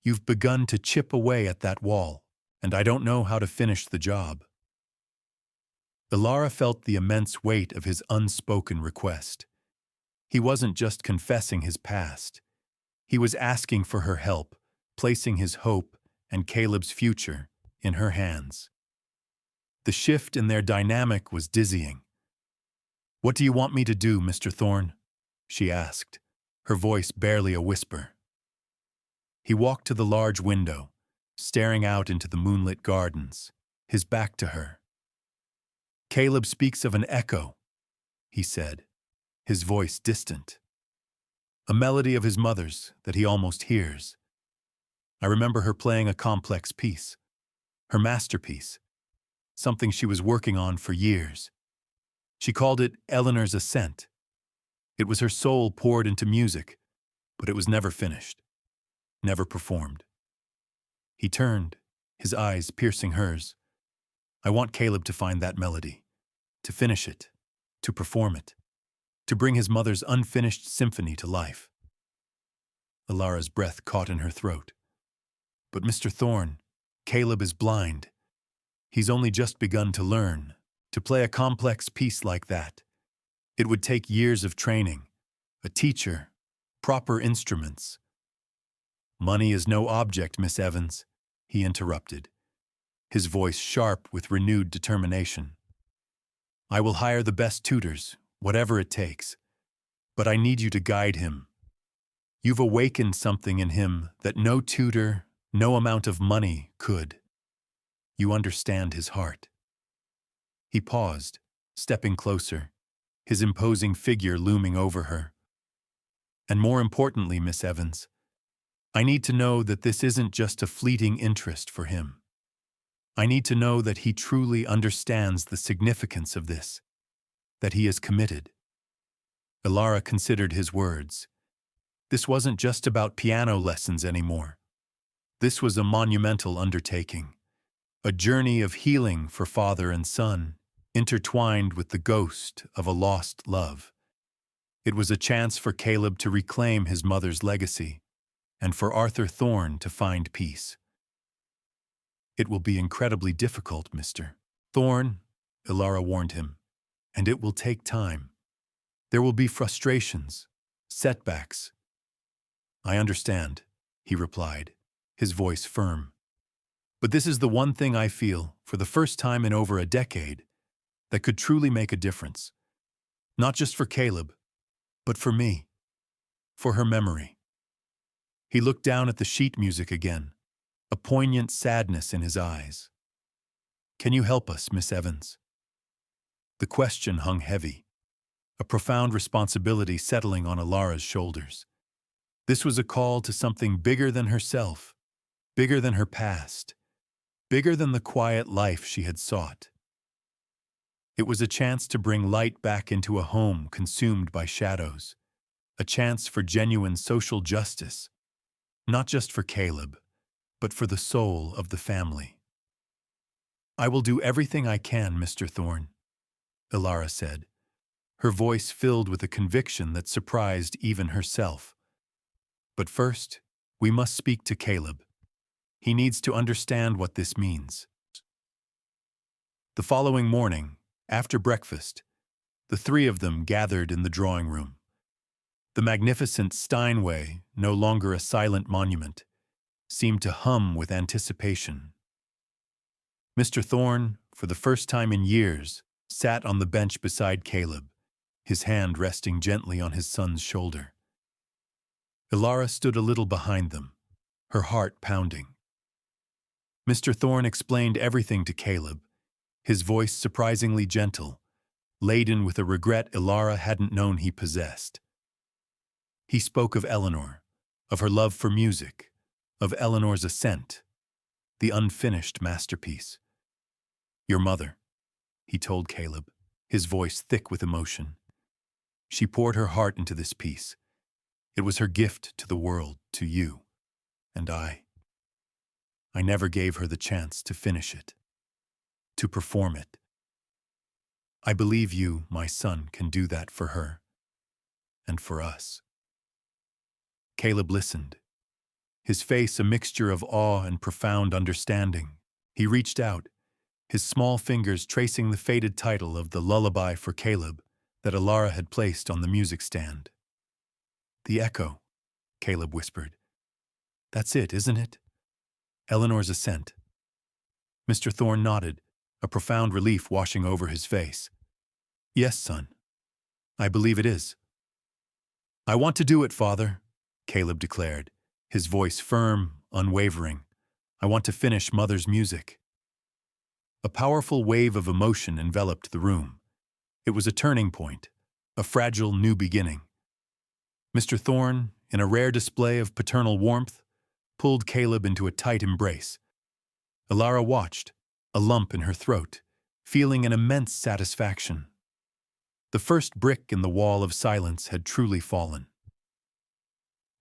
you've begun to chip away at that wall, and I don't know how to finish the job." Ilara felt the immense weight of his unspoken request. He wasn't just confessing his past. He was asking for her help, placing his hope and Caleb's future in her hands. The shift in their dynamic was dizzying. "What do you want me to do, Mr. Thorne?" she asked, her voice barely a whisper. He walked to the large window, staring out into the moonlit gardens, his back to her. "Caleb speaks of an echo," he said, his voice distant. "A melody of his mother's that he almost hears. I remember her playing a complex piece, her masterpiece, something she was working on for years. She called it Eleanor's Ascent. It was her soul poured into music, but it was never finished, never performed." He turned, his eyes piercing hers. "I want Caleb to find that melody, to finish it, to perform it, to bring his mother's unfinished symphony to life." Ilara's breath caught in her throat. "But Mr. Thorne, Caleb is blind. He's only just begun to learn, to play a complex piece like that. It would take years of training, a teacher, proper instruments." "Money is no object, Miss Evans," he interrupted, his voice sharp with renewed determination. "I will hire the best tutors, whatever it takes. But I need you to guide him. You've awakened something in him that no tutor, no amount of money could. You understand his heart." He paused, stepping closer, his imposing figure looming over her. And more importantly, Miss Evans, I need to know that this isn't just a fleeting interest for him. I need to know that he truly understands the significance of this, that he is committed. Ilara considered his words. This wasn't just about piano lessons anymore. This was a monumental undertaking, a journey of healing for father and son, intertwined with the ghost of a lost love. It was a chance for Caleb to reclaim his mother's legacy, and for Arthur Thorne to find peace. It will be incredibly difficult, Mr. Thorne, Ilara warned him, and it will take time. There will be frustrations, setbacks. I understand, he replied, his voice firm. But this is the one thing I feel, for the first time in over a decade, that could truly make a difference. Not just for Caleb, but for me, for her memory. He looked down at the sheet music again, a poignant sadness in his eyes. Can you help us, Miss Evans? The question hung heavy, a profound responsibility settling on Ilara's shoulders. This was a call to something bigger than herself, bigger than her past, bigger than the quiet life she had sought. It was a chance to bring light back into a home consumed by shadows, a chance for genuine social justice, not just for Caleb, but for the soul of the family. I will do everything I can, Mr. Thorne, Ilara said, her voice filled with a conviction that surprised even herself. But first, we must speak to Caleb. He needs to understand what this means. The following morning, after breakfast, the three of them gathered in the drawing room. The magnificent Steinway, no longer a silent monument, seemed to hum with anticipation. Mr. Thorne, for the first time in years, sat on the bench beside Caleb, his hand resting gently on his son's shoulder. Ilara stood a little behind them, her heart pounding. Mr. Thorne explained everything to Caleb, his voice surprisingly gentle, laden with a regret Ilara hadn't known he possessed. He spoke of Eleanor, of her love for music, of Eleanor's ascent, the unfinished masterpiece. Your mother, he told Caleb, his voice thick with emotion. She poured her heart into this piece. It was her gift to the world, to you, and I never gave her the chance to finish it, to perform it. I believe you, my son, can do that for her, and for us. Caleb listened, his face a mixture of awe and profound understanding. He reached out, his small fingers tracing the faded title of the lullaby for Caleb that Ilara had placed on the music stand. The echo, Caleb whispered. That's it, isn't it? Eleanor's Ascent. Mr. Thorne nodded, a profound relief washing over his face. Yes, son. I believe it is. I want to do it, Father, Caleb declared, his voice firm, unwavering. I want to finish Mother's music. A powerful wave of emotion enveloped the room. It was a turning point, a fragile new beginning. Mr. Thorne, in a rare display of paternal warmth, pulled Caleb into a tight embrace. Ilara watched, a lump in her throat, feeling an immense satisfaction. The first brick in the wall of silence had truly fallen.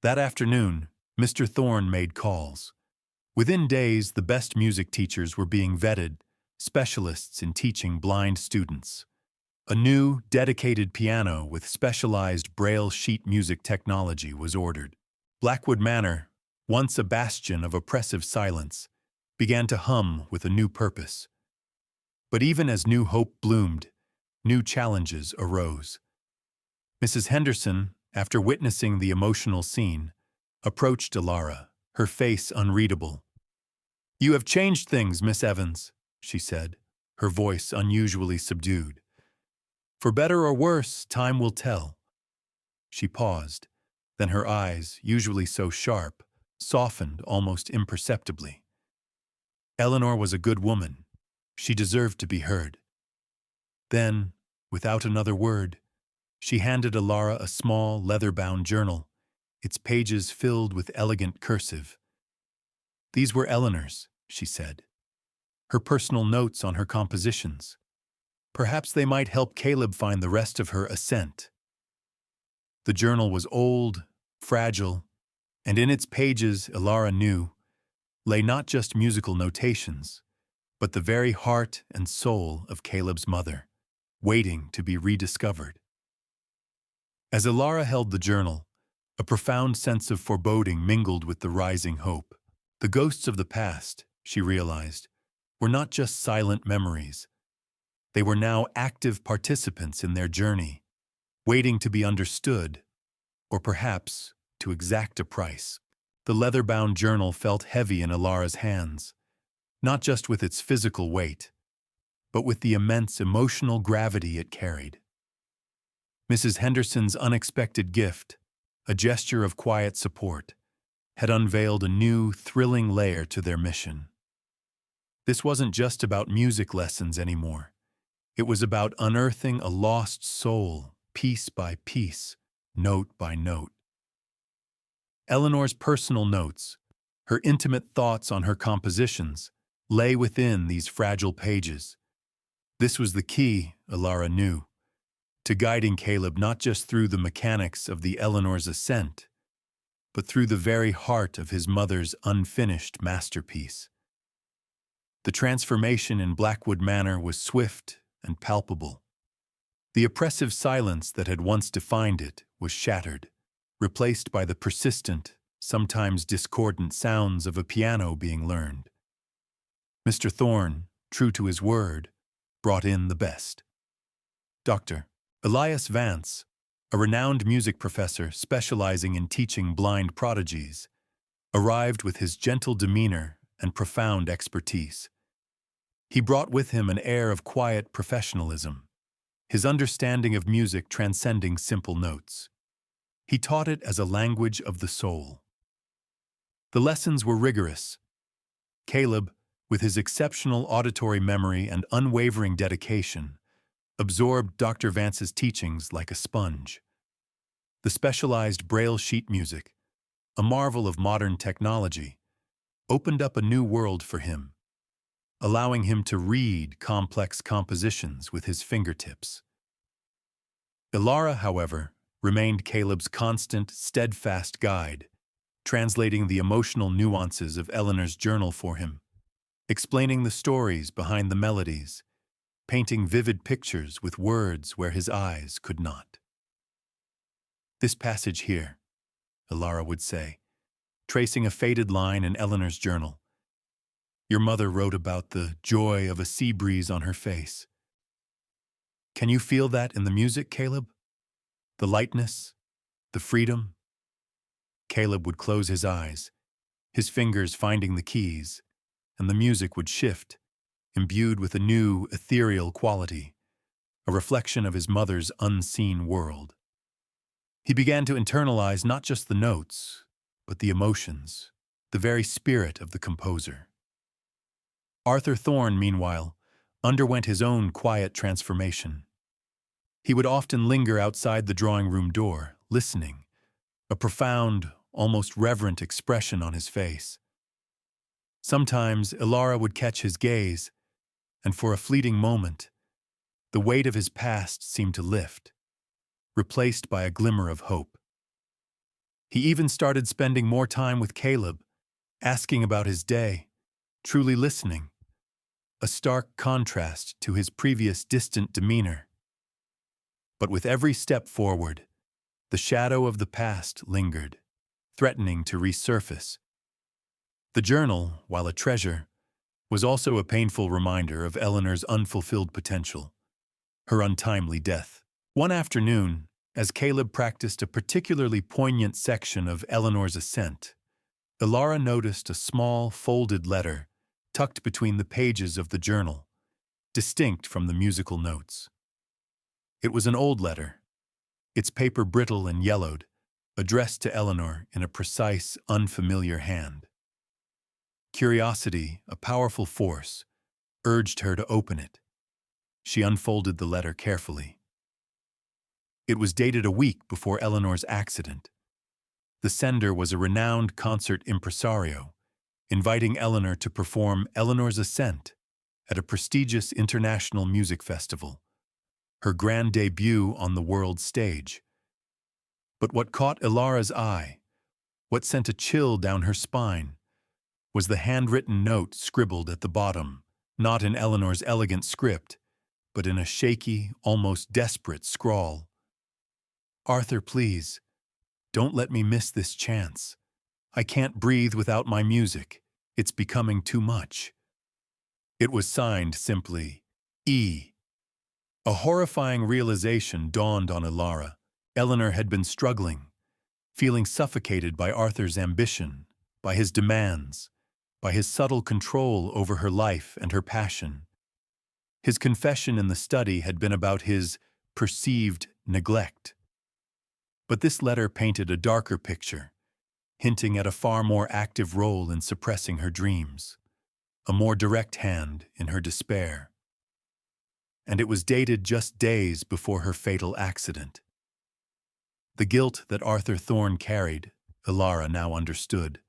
That afternoon, Mr. Thorne made calls. Within days, the best music teachers were being vetted, specialists in teaching blind students. A new, dedicated piano with specialized Braille sheet music technology was ordered. Blackwood Manor, once a bastion of oppressive silence, began to hum with a new purpose. But even as new hope bloomed, new challenges arose. Mrs. Henderson, after witnessing the emotional scene, approached Ilara, her face unreadable. You have changed things, Miss Evans, she said, her voice unusually subdued. For better or worse, time will tell. She paused, then her eyes, usually so sharp, softened almost imperceptibly. Eleanor was a good woman. She deserved to be heard. Then, without another word, she handed Alara a small, leather-bound journal, its pages filled with elegant cursive. "These were Eleanor's," she said. "Her personal notes on her compositions. Perhaps they might help Caleb find the rest of her ascent." The journal was old, fragile, and in its pages, Alara knew, lay not just musical notations, but the very heart and soul of Caleb's mother, waiting to be rediscovered. As Alara held the journal, a profound sense of foreboding mingled with the rising hope. The ghosts of the past, she realized, were not just silent memories. They were now active participants in their journey, waiting to be understood, or perhaps to exact a price. The leather-bound journal felt heavy in Alara's hands, not just with its physical weight, but with the immense emotional gravity it carried. Mrs. Henderson's unexpected gift, a gesture of quiet support, had unveiled a new, thrilling layer to their mission. This wasn't just about music lessons anymore. It was about unearthing a lost soul, piece by piece, note by note. Eleanor's personal notes, her intimate thoughts on her compositions, lay within these fragile pages. This was the key, Alara knew, to guiding Caleb not just through the mechanics of the Eleanor's ascent, but through the very heart of his mother's unfinished masterpiece. The transformation in Blackwood Manor was swift and palpable. The oppressive silence that had once defined it was shattered, replaced by the persistent, sometimes discordant sounds of a piano being learned. Mr. Thorne, true to his word, brought in the best. Dr. Elias Vance, a renowned music professor specializing in teaching blind prodigies, arrived with his gentle demeanor and profound expertise. He brought with him an air of quiet professionalism, his understanding of music transcending simple notes. He taught it as a language of the soul. The lessons were rigorous. Caleb, with his exceptional auditory memory and unwavering dedication, absorbed Dr. Vance's teachings like a sponge. The specialized Braille sheet music, a marvel of modern technology, opened up a new world for him, allowing him to read complex compositions with his fingertips. Alara, however, remained Caleb's constant, steadfast guide, translating the emotional nuances of Eleanor's journal for him, explaining the stories behind the melodies, painting vivid pictures with words where his eyes could not. "This passage here," Alara would say, tracing a faded line in Eleanor's journal. "Your mother wrote about the joy of a sea breeze on her face. Can you feel that in the music, Caleb? The lightness, the freedom?" Caleb would close his eyes, his fingers finding the keys, and the music would shift, imbued with a new, ethereal quality, a reflection of his mother's unseen world. He began to internalize not just the notes, but the emotions, the very spirit of the composer. Arthur Thorne, meanwhile, underwent his own quiet transformation. He would often linger outside the drawing room door, listening, a profound, almost reverent expression on his face. Sometimes Alara would catch his gaze, and for a fleeting moment, the weight of his past seemed to lift, replaced by a glimmer of hope. He even started spending more time with Caleb, asking about his day, truly listening, a stark contrast to his previous distant demeanor. But with every step forward, the shadow of the past lingered, threatening to resurface. The journal, while a treasure, was also a painful reminder of Eleanor's unfulfilled potential, her untimely death. One afternoon, as Caleb practiced a particularly poignant section of Eleanor's ascent, Alara noticed a small, folded letter tucked between the pages of the journal, distinct from the musical notes. It was an old letter, its paper brittle and yellowed, addressed to Eleanor in a precise, unfamiliar hand. Curiosity, a powerful force, urged her to open it. She unfolded the letter carefully. It was dated a week before Eleanor's accident. The sender was a renowned concert impresario, inviting Eleanor to perform Eleanor's Ascent at a prestigious international music festival, her grand debut on the world stage. But what caught Ilara's eye, what sent a chill down her spine, was the handwritten note scribbled at the bottom, not in Eleanor's elegant script, but in a shaky, almost desperate scrawl. "Arthur, please, don't let me miss this chance. I can't breathe without my music. It's becoming too much." It was signed simply, E. A horrifying realization dawned on Ilara. Eleanor had been struggling, feeling suffocated by Arthur's ambition, by his demands, by his subtle control over her life and her passion. His confession in the study had been about his perceived neglect. But this letter painted a darker picture, hinting at a far more active role in suppressing her dreams, a more direct hand in her despair. And it was dated just days before her fatal accident. The guilt that Arthur Thorne carried, Ilara now understood,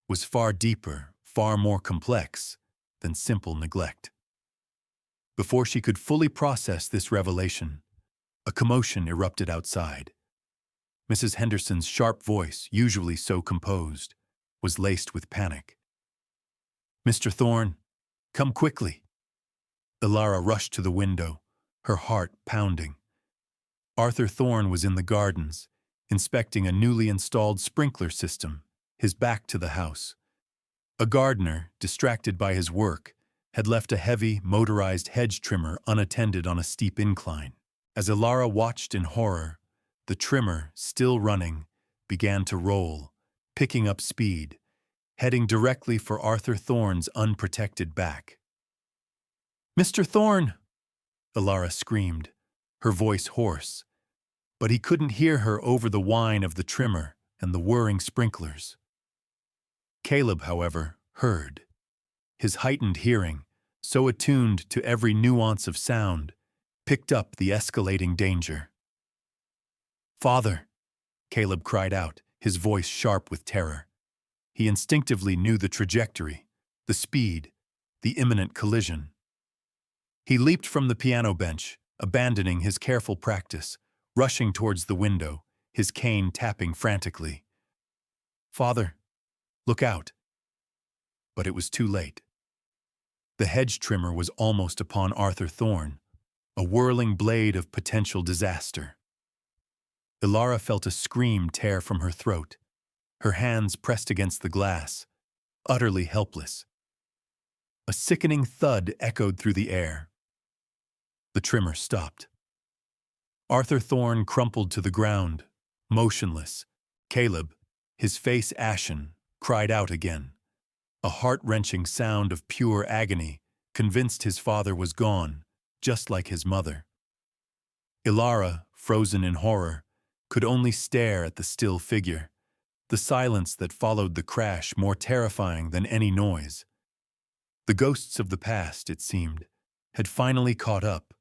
was far deeper, far more complex than simple neglect. Before she could fully process this revelation, a commotion erupted outside. Mrs. Henderson's sharp voice, usually so composed, was laced with panic. "Mr. Thorne, come quickly." Ilara rushed to the window, her heart pounding. Arthur Thorne was in the gardens, inspecting a newly installed sprinkler system, his back to the house. A gardener, distracted by his work, had left a heavy, motorized hedge trimmer unattended on a steep incline. As Ilara watched in horror, the trimmer, still running, began to roll, picking up speed, heading directly for Arthur Thorne's unprotected back. "Mr. Thorne!" Ilara screamed, her voice hoarse, but he couldn't hear her over the whine of the trimmer and the whirring sprinklers. Caleb, however, heard. His heightened hearing, so attuned to every nuance of sound, picked up the escalating danger. "Father!" Caleb cried out, his voice sharp with terror. He instinctively knew the trajectory, the speed, the imminent collision. He leaped from the piano bench, abandoning his careful practice, rushing towards the window, his cane tapping frantically. "Father, look out!" But it was too late. The hedge trimmer was almost upon Arthur Thorne, a whirling blade of potential disaster. Ilara felt a scream tear from her throat, her hands pressed against the glass, utterly helpless. A sickening thud echoed through the air. The trimmer stopped. Arthur Thorne crumpled to the ground, motionless. Caleb, his face ashen, cried out again. A heart-wrenching sound of pure agony, convinced his father was gone, just like his mother. Ilara, frozen in horror, could only stare at the still figure, the silence that followed the crash more terrifying than any noise. The ghosts of the past, it seemed, had finally caught up,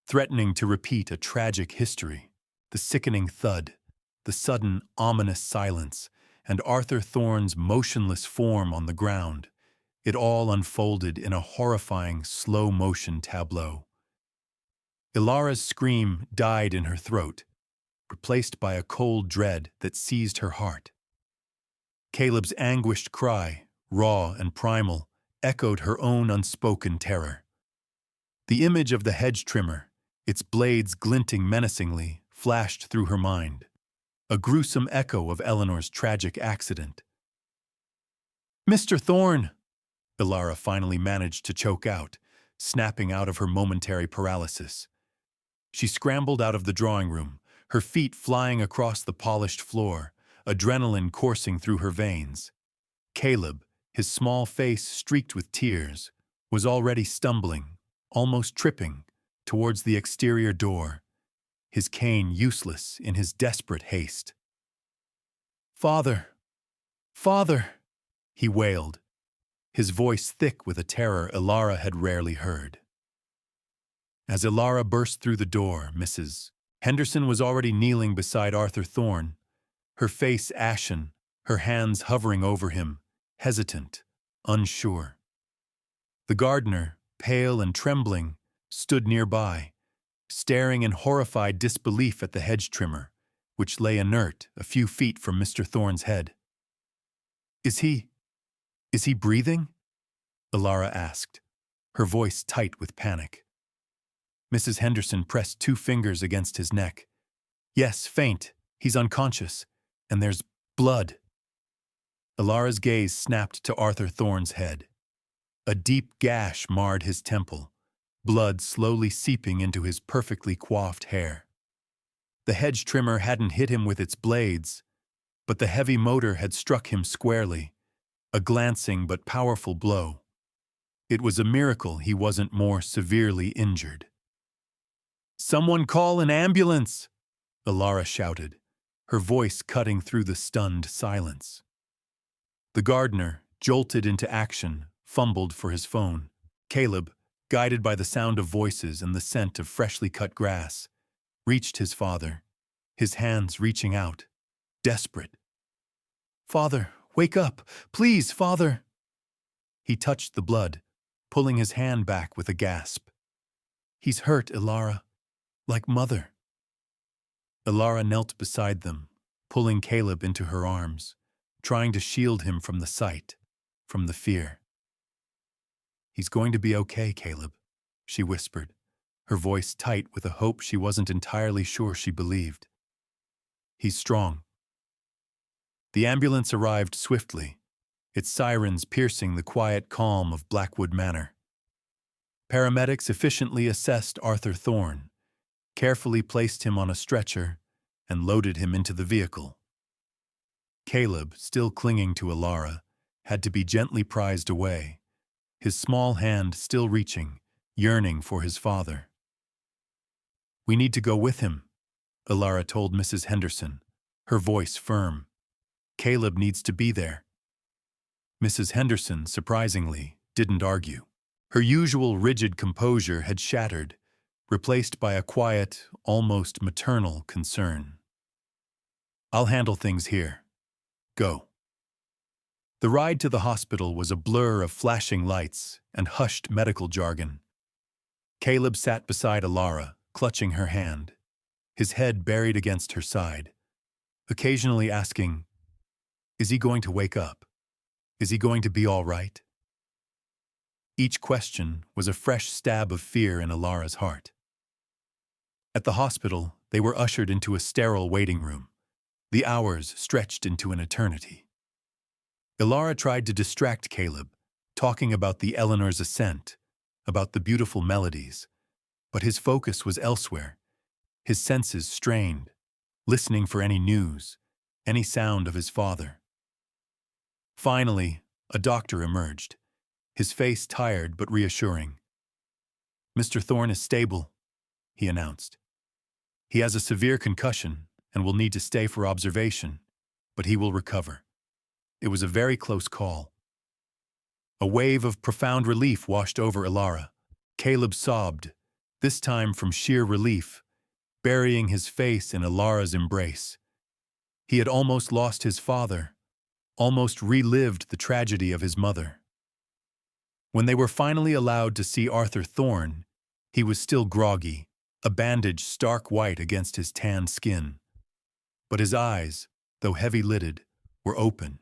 threatening to repeat a tragic history. The sickening thud, the sudden ominous silence, and Arthur Thorne's motionless form on the ground, it all unfolded in a horrifying slow-motion tableau. Ilara's scream died in her throat, replaced by a cold dread that seized her heart. Caleb's anguished cry, raw and primal, echoed her own unspoken terror. The image of the hedge trimmer, its blades glinting menacingly, flashed through her mind, a gruesome echo of Eleanor's tragic accident. "Mr. Thorne!" Ilara finally managed to choke out, snapping out of her momentary paralysis. She scrambled out of the drawing room, her feet flying across the polished floor, adrenaline coursing through her veins. Caleb, his small face streaked with tears, was already stumbling, almost tripping, towards the exterior door, his cane useless in his desperate haste. "Father! Father!" he wailed, his voice thick with a terror Ilara had rarely heard. As Ilara burst through the door, Mrs. Henderson was already kneeling beside Arthur Thorne, her face ashen, her hands hovering over him, hesitant, unsure. The gardener, pale and trembling, stood nearby, staring in horrified disbelief at the hedge trimmer, which lay inert a few feet from Mr. Thorne's head. Is he breathing?" Ilara asked, her voice tight with panic. Mrs. Henderson pressed 2 fingers against his neck. "Yes, faint. He's unconscious. And there's blood." Ilara's gaze snapped to Arthur Thorne's head. A deep gash marred his temple, blood slowly seeping into his perfectly coiffed hair. The hedge trimmer hadn't hit him with its blades, but the heavy motor had struck him squarely, a glancing but powerful blow. It was a miracle he wasn't more severely injured. "Someone call an ambulance!" Ilara shouted, her voice cutting through the stunned silence. The gardener, jolted into action, fumbled for his phone. Caleb, guided by the sound of voices and the scent of freshly cut grass, reached his father, his hands reaching out, desperate. "Father, wake up! Please, Father!" He touched the blood, pulling his hand back with a gasp. "He's hurt, Ilara. Like Mother." Ilara knelt beside them, pulling Caleb into her arms, trying to shield him from the sight, from the fear. "He's going to be okay, Caleb," she whispered, her voice tight with a hope she wasn't entirely sure she believed. "He's strong." The ambulance arrived swiftly, its sirens piercing the quiet calm of Blackwood Manor. Paramedics efficiently assessed Arthur Thorne, carefully placed him on a stretcher, and loaded him into the vehicle. Caleb, still clinging to Ilara, had to be gently prized away, his small hand still reaching, yearning for his father. "We need to go with him," Ilara told Mrs. Henderson, her voice firm. "Caleb needs to be there." Mrs. Henderson, surprisingly, didn't argue. Her usual rigid composure had shattered, replaced by a quiet, almost maternal concern. "I'll handle things here. Go." The ride to the hospital was a blur of flashing lights and hushed medical jargon. Caleb sat beside Ilara, clutching her hand, his head buried against her side, occasionally asking, "Is he going to wake up? Is he going to be all right?" Each question was a fresh stab of fear in Ilara's heart. At the hospital, they were ushered into a sterile waiting room. The hours stretched into an eternity. Ilara tried to distract Caleb, talking about the Eleanor's ascent, about the beautiful melodies, but his focus was elsewhere, his senses strained, listening for any news, any sound of his father. Finally, a doctor emerged, his face tired but reassuring. "Mr. Thorne is stable," he announced. "He has a severe concussion and will need to stay for observation, but he will recover. It was a very close call." A wave of profound relief washed over Ilara. Caleb sobbed, this time from sheer relief, burying his face in Ilara's embrace. He had almost lost his father, almost relived the tragedy of his mother. When they were finally allowed to see Arthur Thorne, he was still groggy, a bandage stark white against his tanned skin. But his eyes, though heavy-lidded, were open.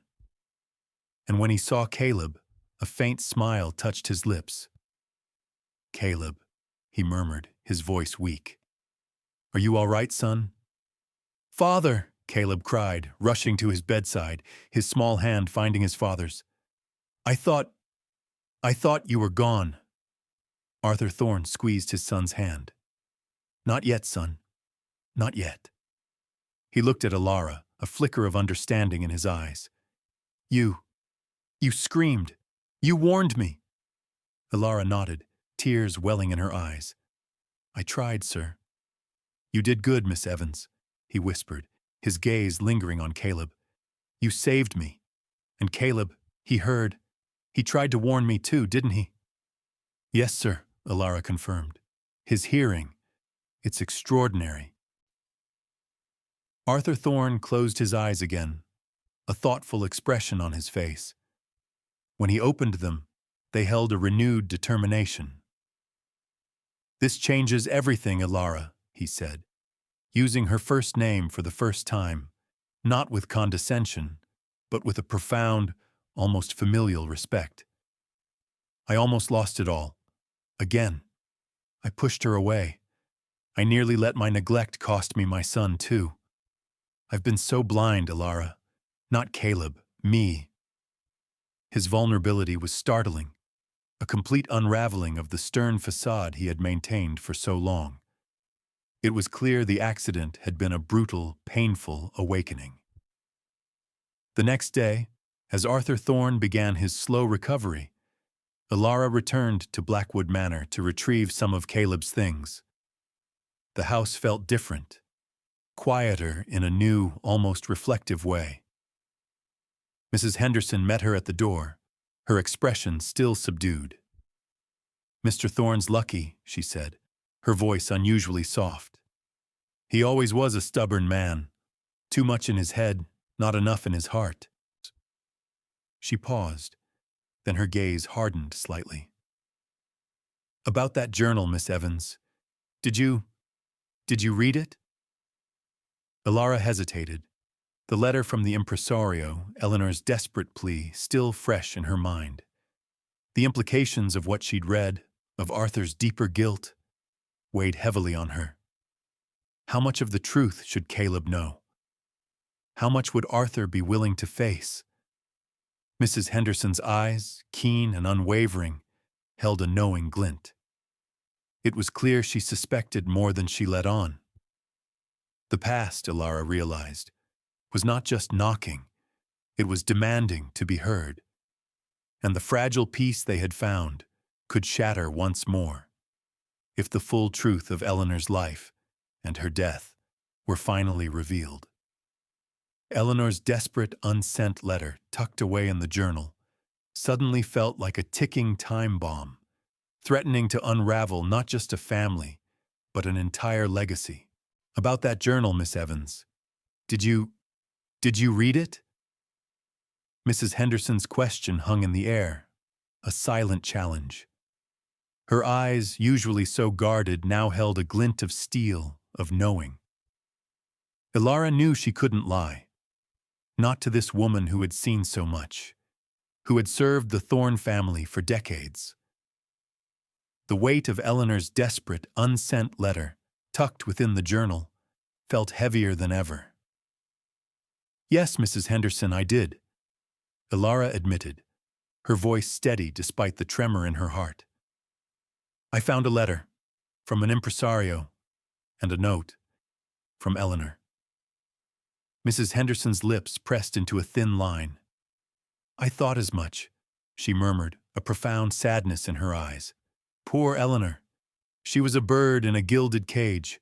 And when he saw Caleb, a faint smile touched his lips. "Caleb," he murmured, his voice weak. "Are you all right, son?" "Father!" Caleb cried, rushing to his bedside, his small hand finding his father's. I thought you were gone." Arthur Thorne squeezed his son's hand. "Not yet, son. Not yet." He looked at Ilara, a flicker of understanding in his eyes. You screamed. You warned me." Ilara nodded, tears welling in her eyes. "I tried, sir." "You did good, Miss Evans," he whispered, his gaze lingering on Caleb. "You saved me. And Caleb, he heard. He tried to warn me too, didn't he?" "Yes, sir," Ilara confirmed, his hearing. It's extraordinary. Arthur Thorne closed his eyes again, a thoughtful expression on his face. When he opened them, they held a renewed determination. "This changes everything, Ilara," he said, using her first name for the first time, not with condescension, but with a profound, almost familial respect. "I almost lost it all. Again. I pushed her away. I nearly let my neglect cost me my son, too. I've been so blind, Ilara. Not Caleb, me." His vulnerability was startling, a complete unraveling of the stern facade he had maintained for so long. It was clear the accident had been a brutal, painful awakening. The next day, as Arthur Thorne began his slow recovery, Ilara returned to Blackwood Manor to retrieve some of Caleb's things. The house felt different, quieter in a new, almost reflective way. Mrs. Henderson met her at the door, her expression still subdued. "Mr. Thorne's lucky," she said, her voice unusually soft. "He always was a stubborn man. Too much in his head, not enough in his heart." She paused, then her gaze hardened slightly. "About that journal, Miss Evans. Did you read it?" Ilara hesitated, the letter from the impresario, Eleanor's desperate plea, still fresh in her mind. The implications of what she'd read, of Arthur's deeper guilt, weighed heavily on her. How much of the truth should Caleb know? How much would Arthur be willing to face? Mrs. Henderson's eyes, keen and unwavering, held a knowing glint. It was clear she suspected more than she let on. The past, Ilara realized, was not just knocking, it was demanding to be heard. And the fragile peace they had found could shatter once more, if the full truth of Eleanor's life and her death were finally revealed. Eleanor's desperate, unsent letter, tucked away in the journal, suddenly felt like a ticking time bomb, threatening to unravel not just a family, but an entire legacy. "About that journal, Miss Evans. Did you read it?" Mrs. Henderson's question hung in the air, a silent challenge. Her eyes, usually so guarded, now held a glint of steel, of knowing. Ilara knew she couldn't lie. Not to this woman who had seen so much, who had served the Thorne family for decades. The weight of Eleanor's desperate, unsent letter, tucked within the journal, felt heavier than ever. "Yes, Mrs. Henderson, I did," Ilara admitted, her voice steady despite the tremor in her heart. "I found a letter, from an impresario, and a note, from Eleanor." Mrs. Henderson's lips pressed into a thin line. "I thought as much," she murmured, a profound sadness in her eyes. "Poor Eleanor. She was a bird in a gilded cage.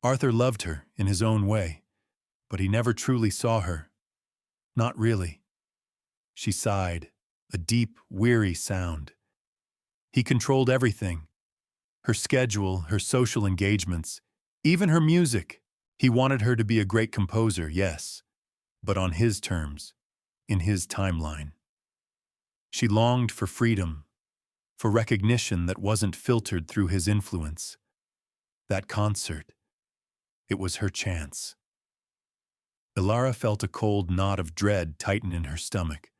Arthur loved her in his own way, but he never truly saw her. Not really." She sighed, a deep, weary sound. "He controlled everything. Her schedule, her social engagements, even her music. He wanted her to be a great composer, yes, but on his terms, in his timeline." She longed for freedom, for recognition that wasn't filtered through his influence. That concert, it was her chance. Ilara felt a cold knot of dread tighten in her stomach.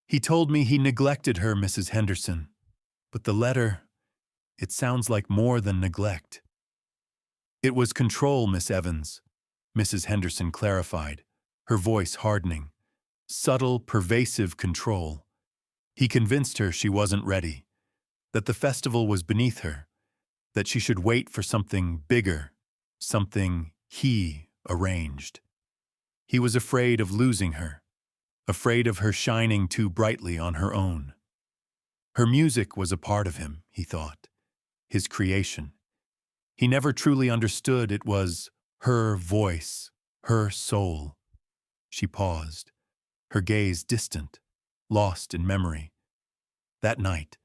"He told me he neglected her, Mrs. Henderson. But the letter, it sounds like more than neglect." "It was control, Miss Evans," Mrs. Henderson clarified, her voice hardening. "Subtle, pervasive control. He convinced her she wasn't ready, that the festival was beneath her, that she should wait for something bigger, something he arranged. He was afraid of losing her, afraid of her shining too brightly on her own. Her music was a part of him, he thought, his creation. He never truly understood it was her voice, her soul." She paused, her gaze distant, lost in memory. That night,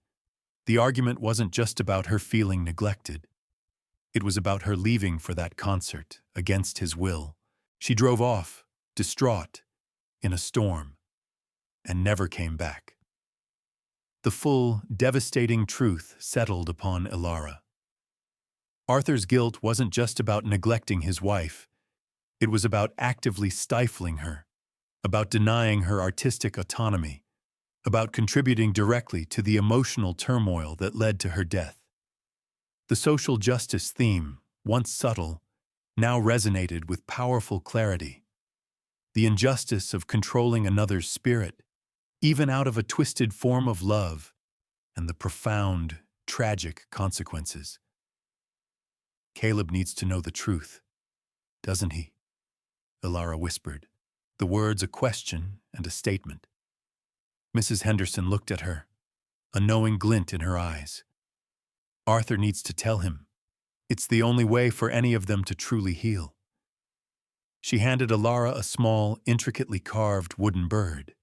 The argument wasn't just about her feeling neglected. It was about her leaving for that concert, against his will. She drove off, distraught, in a storm, and never came back. The full, devastating truth settled upon Ilara. Arthur's guilt wasn't just about neglecting his wife. It was about actively stifling her, about denying her artistic autonomy, about contributing directly to the emotional turmoil that led to her death. The social justice theme, once subtle, now resonated with powerful clarity. The injustice of controlling another's spirit, even out of a twisted form of love, and the profound, tragic consequences. Caleb needs to know the truth, doesn't he? Ilara whispered, the words a question and a statement. Mrs. Henderson looked at her, a knowing glint in her eyes. Arthur needs to tell him. It's the only way for any of them to truly heal. She handed Ilara a small, intricately carved wooden bird,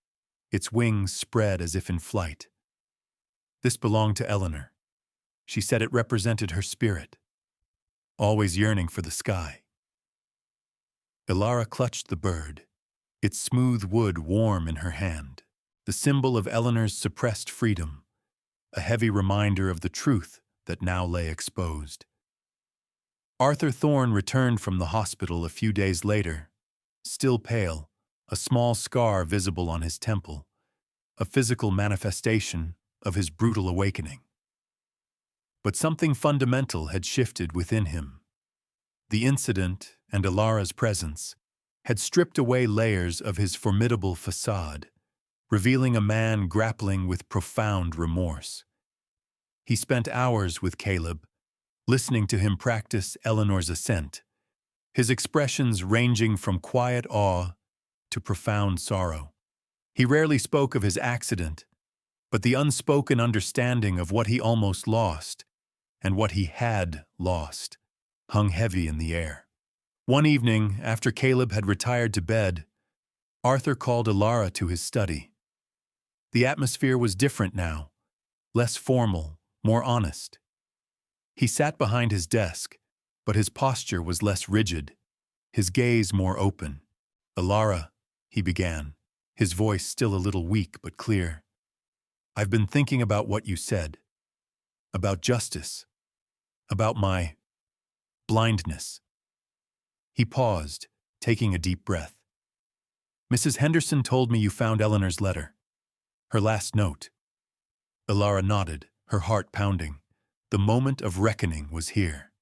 its wings spread as if in flight. This belonged to Eleanor. She said it represented her spirit, always yearning for the sky. Ilara clutched the bird, its smooth wood warm in her hand, the symbol of Eleanor's suppressed freedom, a heavy reminder of the truth that now lay exposed. Arthur Thorne returned from the hospital a few days later, still pale, a small scar visible on his temple, a physical manifestation of his brutal awakening. But something fundamental had shifted within him. The incident and Ilara's presence had stripped away layers of his formidable facade, revealing a man grappling with profound remorse. He spent hours with Caleb, listening to him practice Eleanor's ascent, his expressions ranging from quiet awe to profound sorrow. He rarely spoke of his accident, but the unspoken understanding of what he almost lost and what he had lost hung heavy in the air. One evening, after Caleb had retired to bed, Arthur called Ilara to his study. The atmosphere was different now, less formal, more honest. He sat behind his desk, but his posture was less rigid, his gaze more open. "Ilara," he began, his voice still a little weak but clear. "I've been thinking about what you said, about justice, about my blindness." He paused, taking a deep breath. "Mrs. Henderson told me you found Eleanor's letter, her last note." Ilara nodded, her heart pounding. The moment of reckoning was here.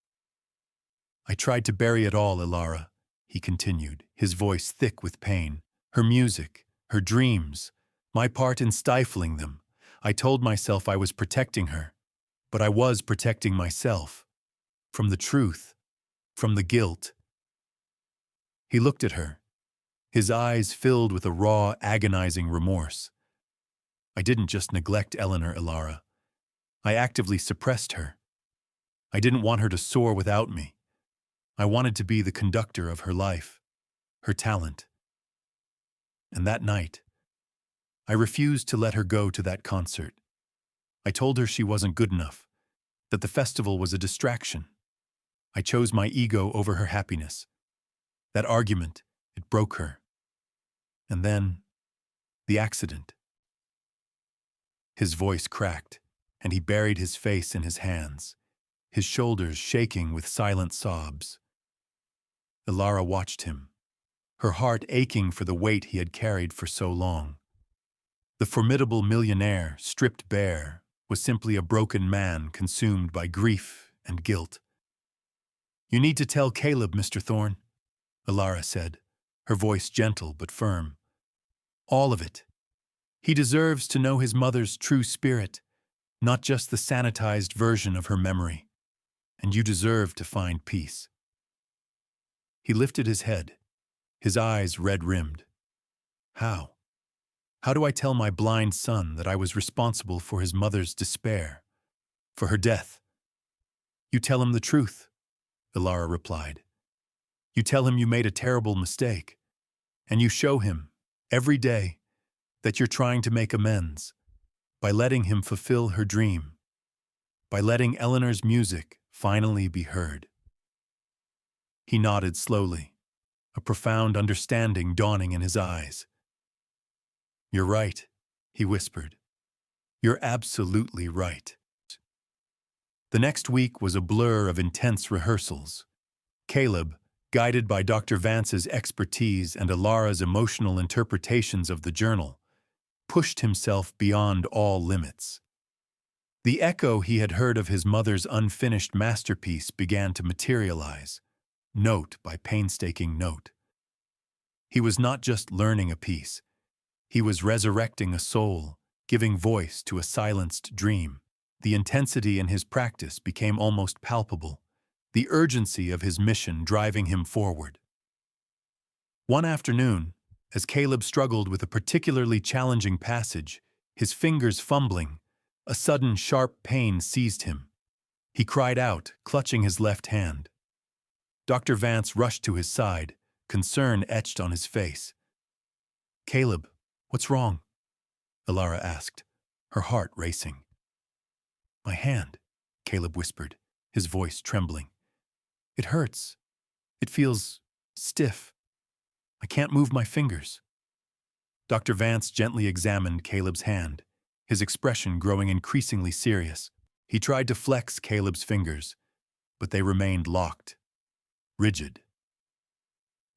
"I tried to bury it all, Ilara," he continued, his voice thick with pain. "Her music, her dreams, my part in stifling them. I told myself I was protecting her, but I was protecting myself. From the truth, from the guilt." He looked at her, his eyes filled with a raw, agonizing remorse. "I didn't just neglect Eleanor, Ilara. I actively suppressed her. I didn't want her to soar without me. I wanted to be the conductor of her life, her talent. And that night, I refused to let her go to that concert. I told her she wasn't good enough, that the festival was a distraction. I chose my ego over her happiness. That argument, it broke her. And then, the accident." His voice cracked, and he buried his face in his hands, his shoulders shaking with silent sobs. Ilara watched him, her heart aching for the weight he had carried for so long. The formidable millionaire, stripped bare, was simply a broken man consumed by grief and guilt. "You need to tell Caleb, Mr. Thorne," Ilara said, her voice gentle but firm. "All of it. He deserves to know his mother's true spirit, not just the sanitized version of her memory. And you deserve to find peace." He lifted his head, his eyes red-rimmed. "How? How do I tell my blind son that I was responsible for his mother's despair, for her death?" "You tell him the truth," Ilara replied. "You tell him you made a terrible mistake, and you show him, every day, that you're trying to make amends, by letting him fulfill her dream, by letting Eleanor's music finally be heard. He nodded slowly, a profound understanding dawning in his eyes. "You're right," he whispered. "You're absolutely right." The next week was a blur of intense rehearsals. Caleb, guided by Dr. Vance's expertise and Alara's emotional interpretations of the journal, pushed himself beyond all limits. The echo he had heard of his mother's unfinished masterpiece began to materialize, note by painstaking note. He was not just learning a piece, he was resurrecting a soul, giving voice to a silenced dream. The intensity in his practice became almost palpable, the urgency of his mission driving him forward. One afternoon, as Caleb struggled with a particularly challenging passage, his fingers fumbling, a sudden sharp pain seized him. He cried out, clutching his left hand. Dr. Vance rushed to his side, concern etched on his face. "Caleb, what's wrong?" Alara asked, her heart racing. "My hand," Caleb whispered, his voice trembling. "It hurts. It feels stiff. I can't move my fingers." Dr. Vance gently examined Caleb's hand, his expression growing increasingly serious. He tried to flex Caleb's fingers, but they remained locked, rigid.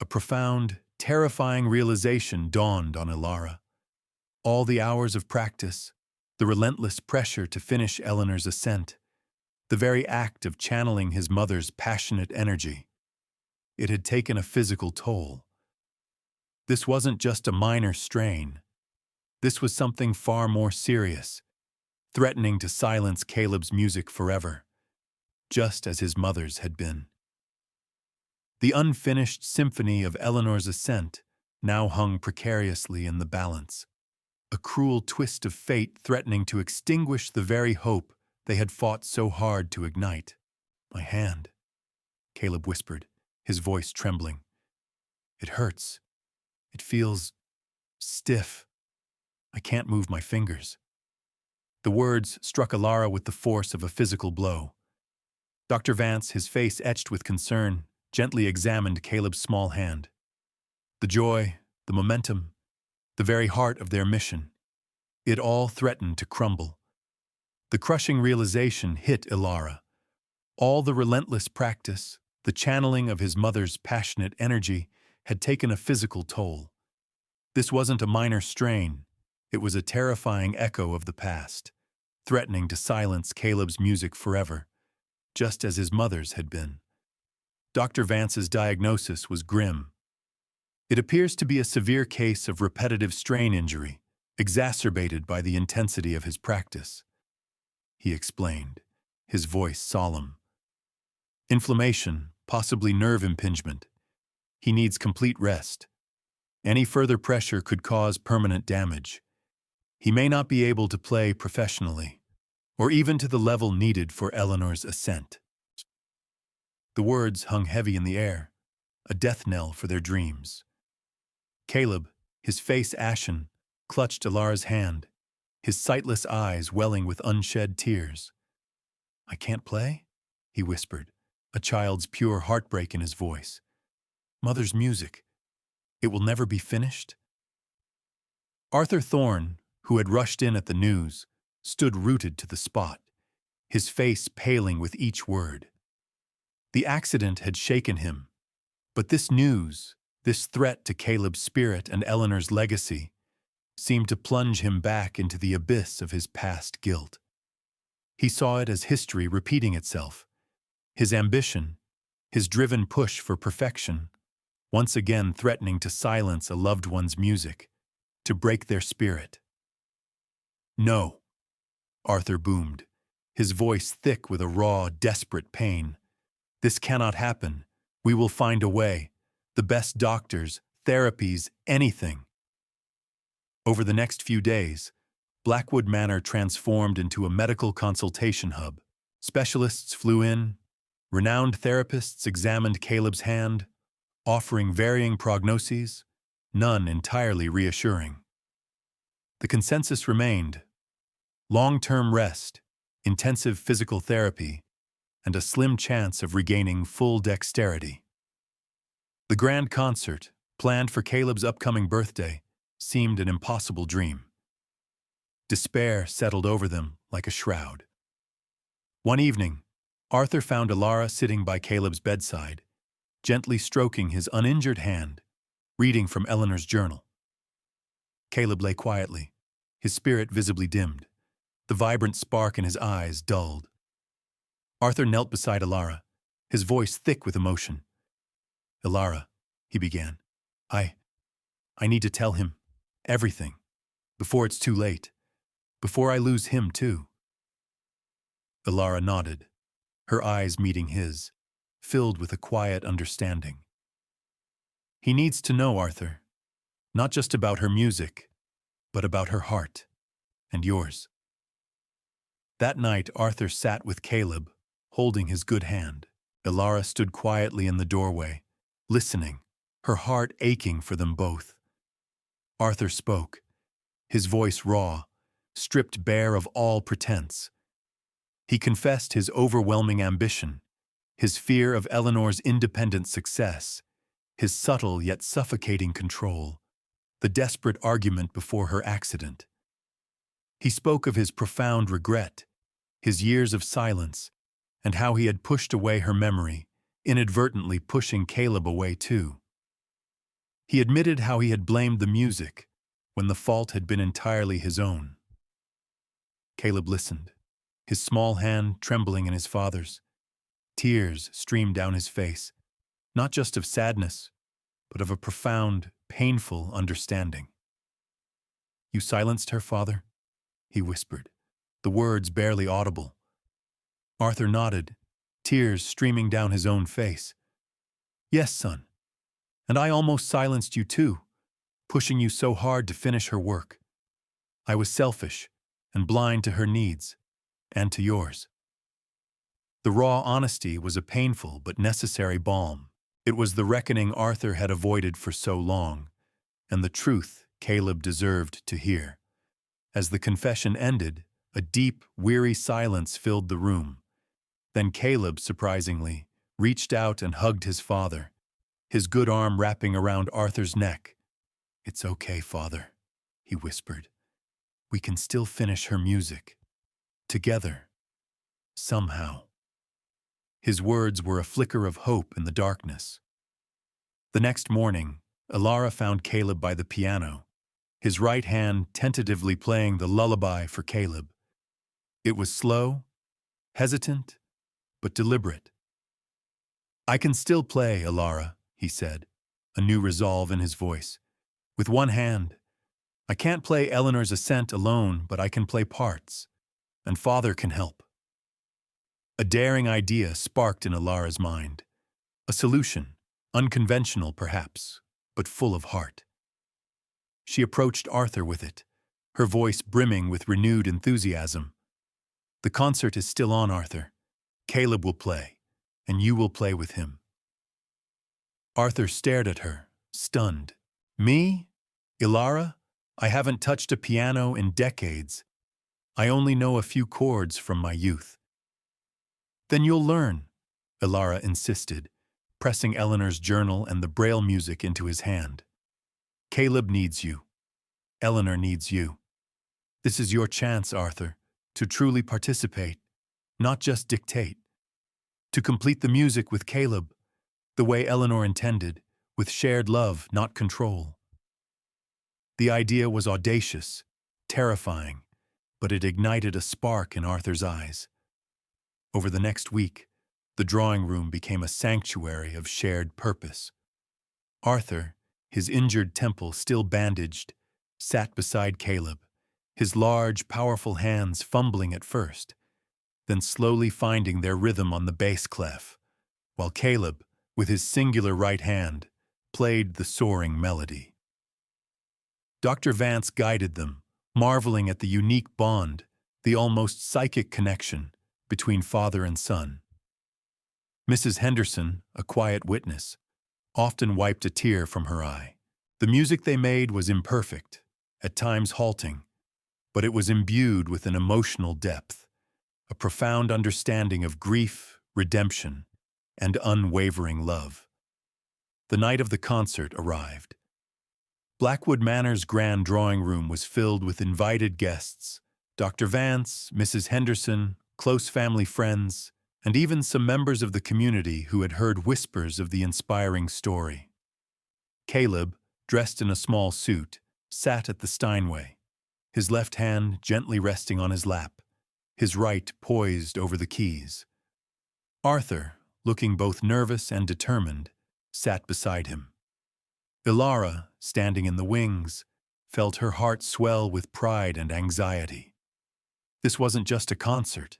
A profound, terrifying realization dawned on Alara. All the hours of practice, the relentless pressure to finish Eleanor's ascent, the very act of channeling his mother's passionate energy, it had taken a physical toll. This wasn't just a minor strain. This was something far more serious, threatening to silence Caleb's music forever, just as his mother's had been. The unfinished symphony of Eleanor's ascent now hung precariously in the balance, a cruel twist of fate threatening to extinguish the very hope they had fought so hard to ignite. "My hand," Caleb whispered, his voice trembling. "It hurts. It feels stiff. I can't move my fingers." The words struck Alara with the force of a physical blow. Dr. Vance, his face etched with concern, gently examined Caleb's small hand. The joy, the momentum, the very heart of their mission, it all threatened to crumble. The crushing realization hit Alara. All the relentless practice, the channeling of his mother's passionate energy, had taken a physical toll. This wasn't a minor strain. It was a terrifying echo of the past, threatening to silence Caleb's music forever, just as his mother's had been. Dr. Vance's diagnosis was grim. "It appears to be a severe case of repetitive strain injury, exacerbated by the intensity of his practice," he explained, his voice solemn. "Inflammation, possibly nerve impingement. He needs complete rest. Any further pressure could cause permanent damage. He may not be able to play professionally, or even to the level needed for Eleanor's ascent." The words hung heavy in the air, a death knell for their dreams. Caleb, his face ashen, clutched Alara's hand, his sightless eyes welling with unshed tears. "I can't play?" he whispered, a child's pure heartbreak in his voice. "Mother's music. It will never be finished?" Arthur Thorne, who had rushed in at the news, stood rooted to the spot, his face paling with each word. The accident had shaken him, but this news, this threat to Caleb's spirit and Eleanor's legacy, seemed to plunge him back into the abyss of his past guilt. He saw it as history repeating itself, his ambition, his driven push for perfection, once again threatening to silence a loved one's music, to break their spirit. "No," Arthur boomed, his voice thick with a raw, desperate pain. "This cannot happen. We will find a way. The best doctors, therapies, anything." Over the next few days, Blackwood Manor transformed into a medical consultation hub. Specialists flew in, renowned therapists examined Caleb's hand, offering varying prognoses, none entirely reassuring. The consensus remained: long-term rest, intensive physical therapy, and a slim chance of regaining full dexterity. The grand concert, planned for Caleb's upcoming birthday, seemed an impossible dream. Despair settled over them like a shroud. One evening, Arthur found Alara sitting by Caleb's bedside, gently stroking his uninjured hand, reading from Eleanor's journal. Caleb lay quietly, his spirit visibly dimmed, the vibrant spark in his eyes dulled. Arthur knelt beside Alara, his voice thick with emotion. "Alara," he began, I need to tell him everything, before it's too late, before I lose him too." Alara nodded, her eyes meeting his, filled with a quiet understanding. "He needs to know, Arthur, not just about her music, but about her heart, and yours." That night, Arthur sat with Caleb, holding his good hand. Alara stood quietly in the doorway, listening, her heart aching for them both. Arthur spoke, his voice raw, stripped bare of all pretense. He confessed his overwhelming ambition, his fear of Eleanor's independent success, his subtle yet suffocating control, the desperate argument before her accident. He spoke of his profound regret, his years of silence, and how he had pushed away her memory, inadvertently pushing Caleb away too. He admitted how he had blamed the music, when the fault had been entirely his own. Caleb listened, his small hand trembling in his father's. Tears streamed down his face, not just of sadness, but of a profound, painful understanding. "You silenced her, father?" he whispered, the words barely audible. Arthur nodded, tears streaming down his own face. "Yes, son. And I almost silenced you too, pushing you so hard to finish her work. I was selfish and blind to her needs, and to yours." The raw honesty was a painful but necessary balm. It was the reckoning Arthur had avoided for so long, and the truth Caleb deserved to hear. As the confession ended, a deep, weary silence filled the room. Then Caleb, surprisingly, reached out and hugged his father, his good arm wrapping around Arthur's neck. "It's okay, father," he whispered. "We can still finish her music. Together. Somehow." His words were a flicker of hope in the darkness. The next morning, Alara found Caleb by the piano, his right hand tentatively playing the lullaby for Caleb. It was slow, hesitant, but deliberate. "I can still play, Alara," he said, a new resolve in his voice. "With one hand. I can't play Eleanor's ascent alone, but I can play parts, and Father can help." A daring idea sparked in Alara's mind. A solution, unconventional perhaps, but full of heart. She approached Arthur with it, her voice brimming with renewed enthusiasm. "The concert is still on, Arthur. Caleb will play, and you will play with him." Arthur stared at her, stunned. "Me? Alara? I haven't touched a piano in decades. I only know a few chords from my youth." "Then you'll learn," Alara insisted, pressing Eleanor's journal and the Braille music into his hand. "Caleb needs you. Eleanor needs you. This is your chance, Arthur, to truly participate, not just dictate. To complete the music with Caleb, the way Eleanor intended, with shared love, not control." The idea was audacious, terrifying, but it ignited a spark in Arthur's eyes. Over the next week, the drawing room became a sanctuary of shared purpose. Arthur, his injured temple still bandaged, sat beside Caleb, his large, powerful hands fumbling at first, then slowly finding their rhythm on the bass clef, while Caleb, with his singular right hand, played the soaring melody. Dr. Vance guided them, marveling at the unique bond, the almost psychic connection between father and son. Mrs. Henderson, a quiet witness, often wiped a tear from her eye. The music they made was imperfect, at times halting, but it was imbued with an emotional depth, a profound understanding of grief, redemption, and unwavering love. The night of the concert arrived. Blackwood Manor's grand drawing room was filled with invited guests: Dr. Vance, Mrs. Henderson, close family friends, and even some members of the community who had heard whispers of the inspiring story. Caleb, dressed in a small suit, sat at the Steinway, his left hand gently resting on his lap, his right poised over the keys. Arthur, looking both nervous and determined, sat beside him. Ilara, standing in the wings, felt her heart swell with pride and anxiety. This wasn't just a concert.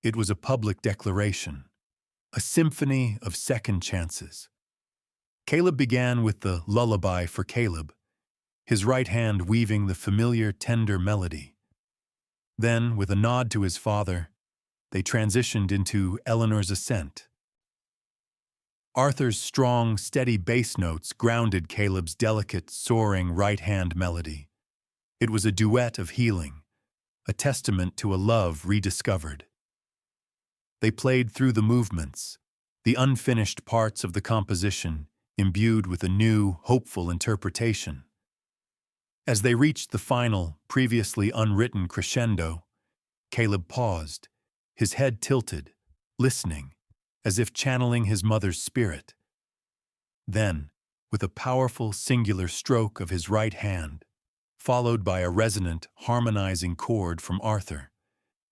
It was a public declaration, a symphony of second chances. Caleb began with the Lullaby for Caleb, his right hand weaving the familiar, tender melody. Then, with a nod to his father, they transitioned into Eleanor's Ascent. Arthur's strong, steady bass notes grounded Caleb's delicate, soaring right-hand melody. It was a duet of healing, a testament to a love rediscovered. They played through the movements, the unfinished parts of the composition, imbued with a new, hopeful interpretation. As they reached the final, previously unwritten crescendo, Caleb paused, his head tilted, listening, as if channeling his mother's spirit. Then, with a powerful singular stroke of his right hand, followed by a resonant, harmonizing chord from Arthur,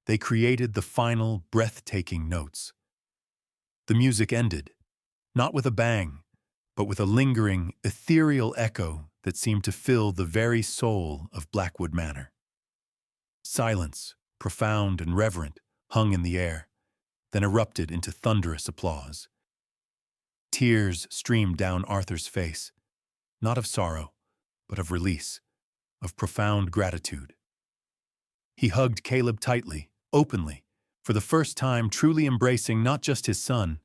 they created the final, breathtaking notes. The music ended, not with a bang, but with a lingering, ethereal echo that seemed to fill the very soul of Blackwood Manor. Silence, profound and reverent, hung in the air, then erupted into thunderous applause. Tears streamed down Arthur's face, not of sorrow, but of release, of profound gratitude. He hugged Caleb tightly, openly, for the first time truly embracing not just his son,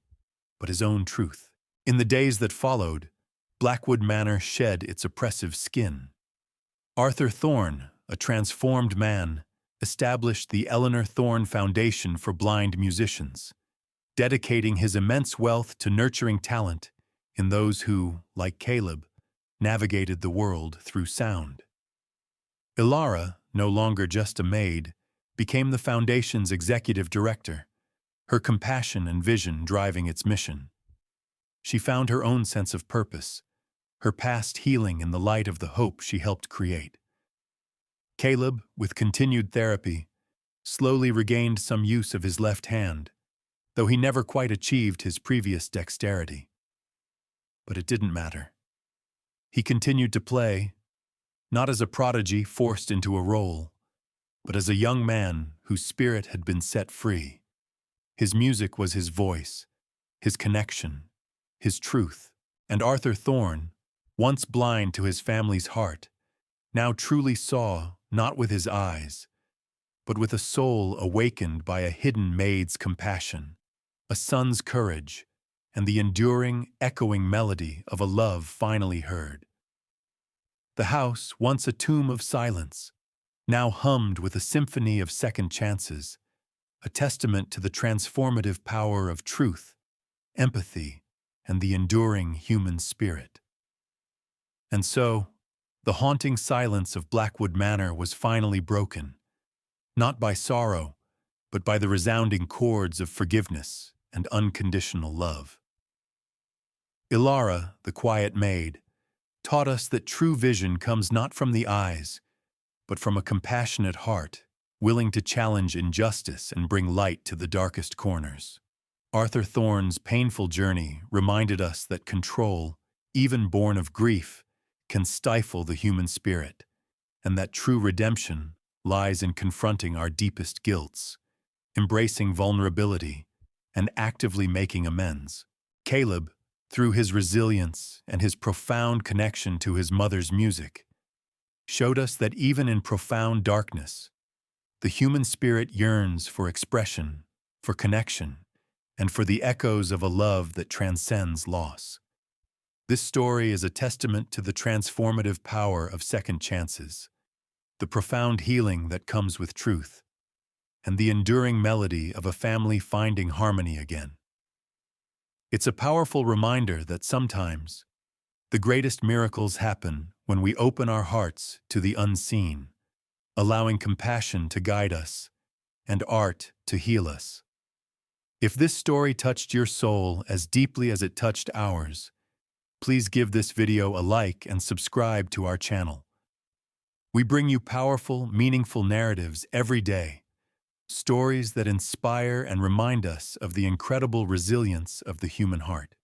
but his own truth. In the days that followed, Blackwood Manor shed its oppressive skin. Arthur Thorne, a transformed man, established the Eleanor Thorne Foundation for Blind Musicians, dedicating his immense wealth to nurturing talent in those who, like Caleb, navigated the world through sound. Ilara, no longer just a maid, became the foundation's executive director, her compassion and vision driving its mission. She found her own sense of purpose, her past healing in the light of the hope she helped create. Caleb, with continued therapy, slowly regained some use of his left hand, though he never quite achieved his previous dexterity. But it didn't matter. He continued to play, not as a prodigy forced into a role, but as a young man whose spirit had been set free. His music was his voice, his connection, his truth, and Arthur Thorne, once blind to his family's heart, now truly saw, not with his eyes, but with a soul awakened by a hidden maid's compassion, a son's courage, and the enduring, echoing melody of a love finally heard. The house, once a tomb of silence, now hummed with a symphony of second chances, a testament to the transformative power of truth, empathy, and the enduring human spirit. And so, the haunting silence of Blackwood Manor was finally broken, not by sorrow, but by the resounding chords of forgiveness and unconditional love. Ilara, the quiet maid, taught us that true vision comes not from the eyes, but from a compassionate heart, willing to challenge injustice and bring light to the darkest corners. Arthur Thorne's painful journey reminded us that control, even born of grief, can stifle the human spirit, and that true redemption lies in confronting our deepest guilts, embracing vulnerability, and actively making amends. Caleb, through his resilience and his profound connection to his mother's music, showed us that even in profound darkness, the human spirit yearns for expression, for connection, and for the echoes of a love that transcends loss. This story is a testament to the transformative power of second chances, the profound healing that comes with truth, and the enduring melody of a family finding harmony again. It's a powerful reminder that sometimes the greatest miracles happen when we open our hearts to the unseen, allowing compassion to guide us and art to heal us. If this story touched your soul as deeply as it touched ours, please give this video a like and subscribe to our channel. We bring you powerful, meaningful narratives every day, stories that inspire and remind us of the incredible resilience of the human heart.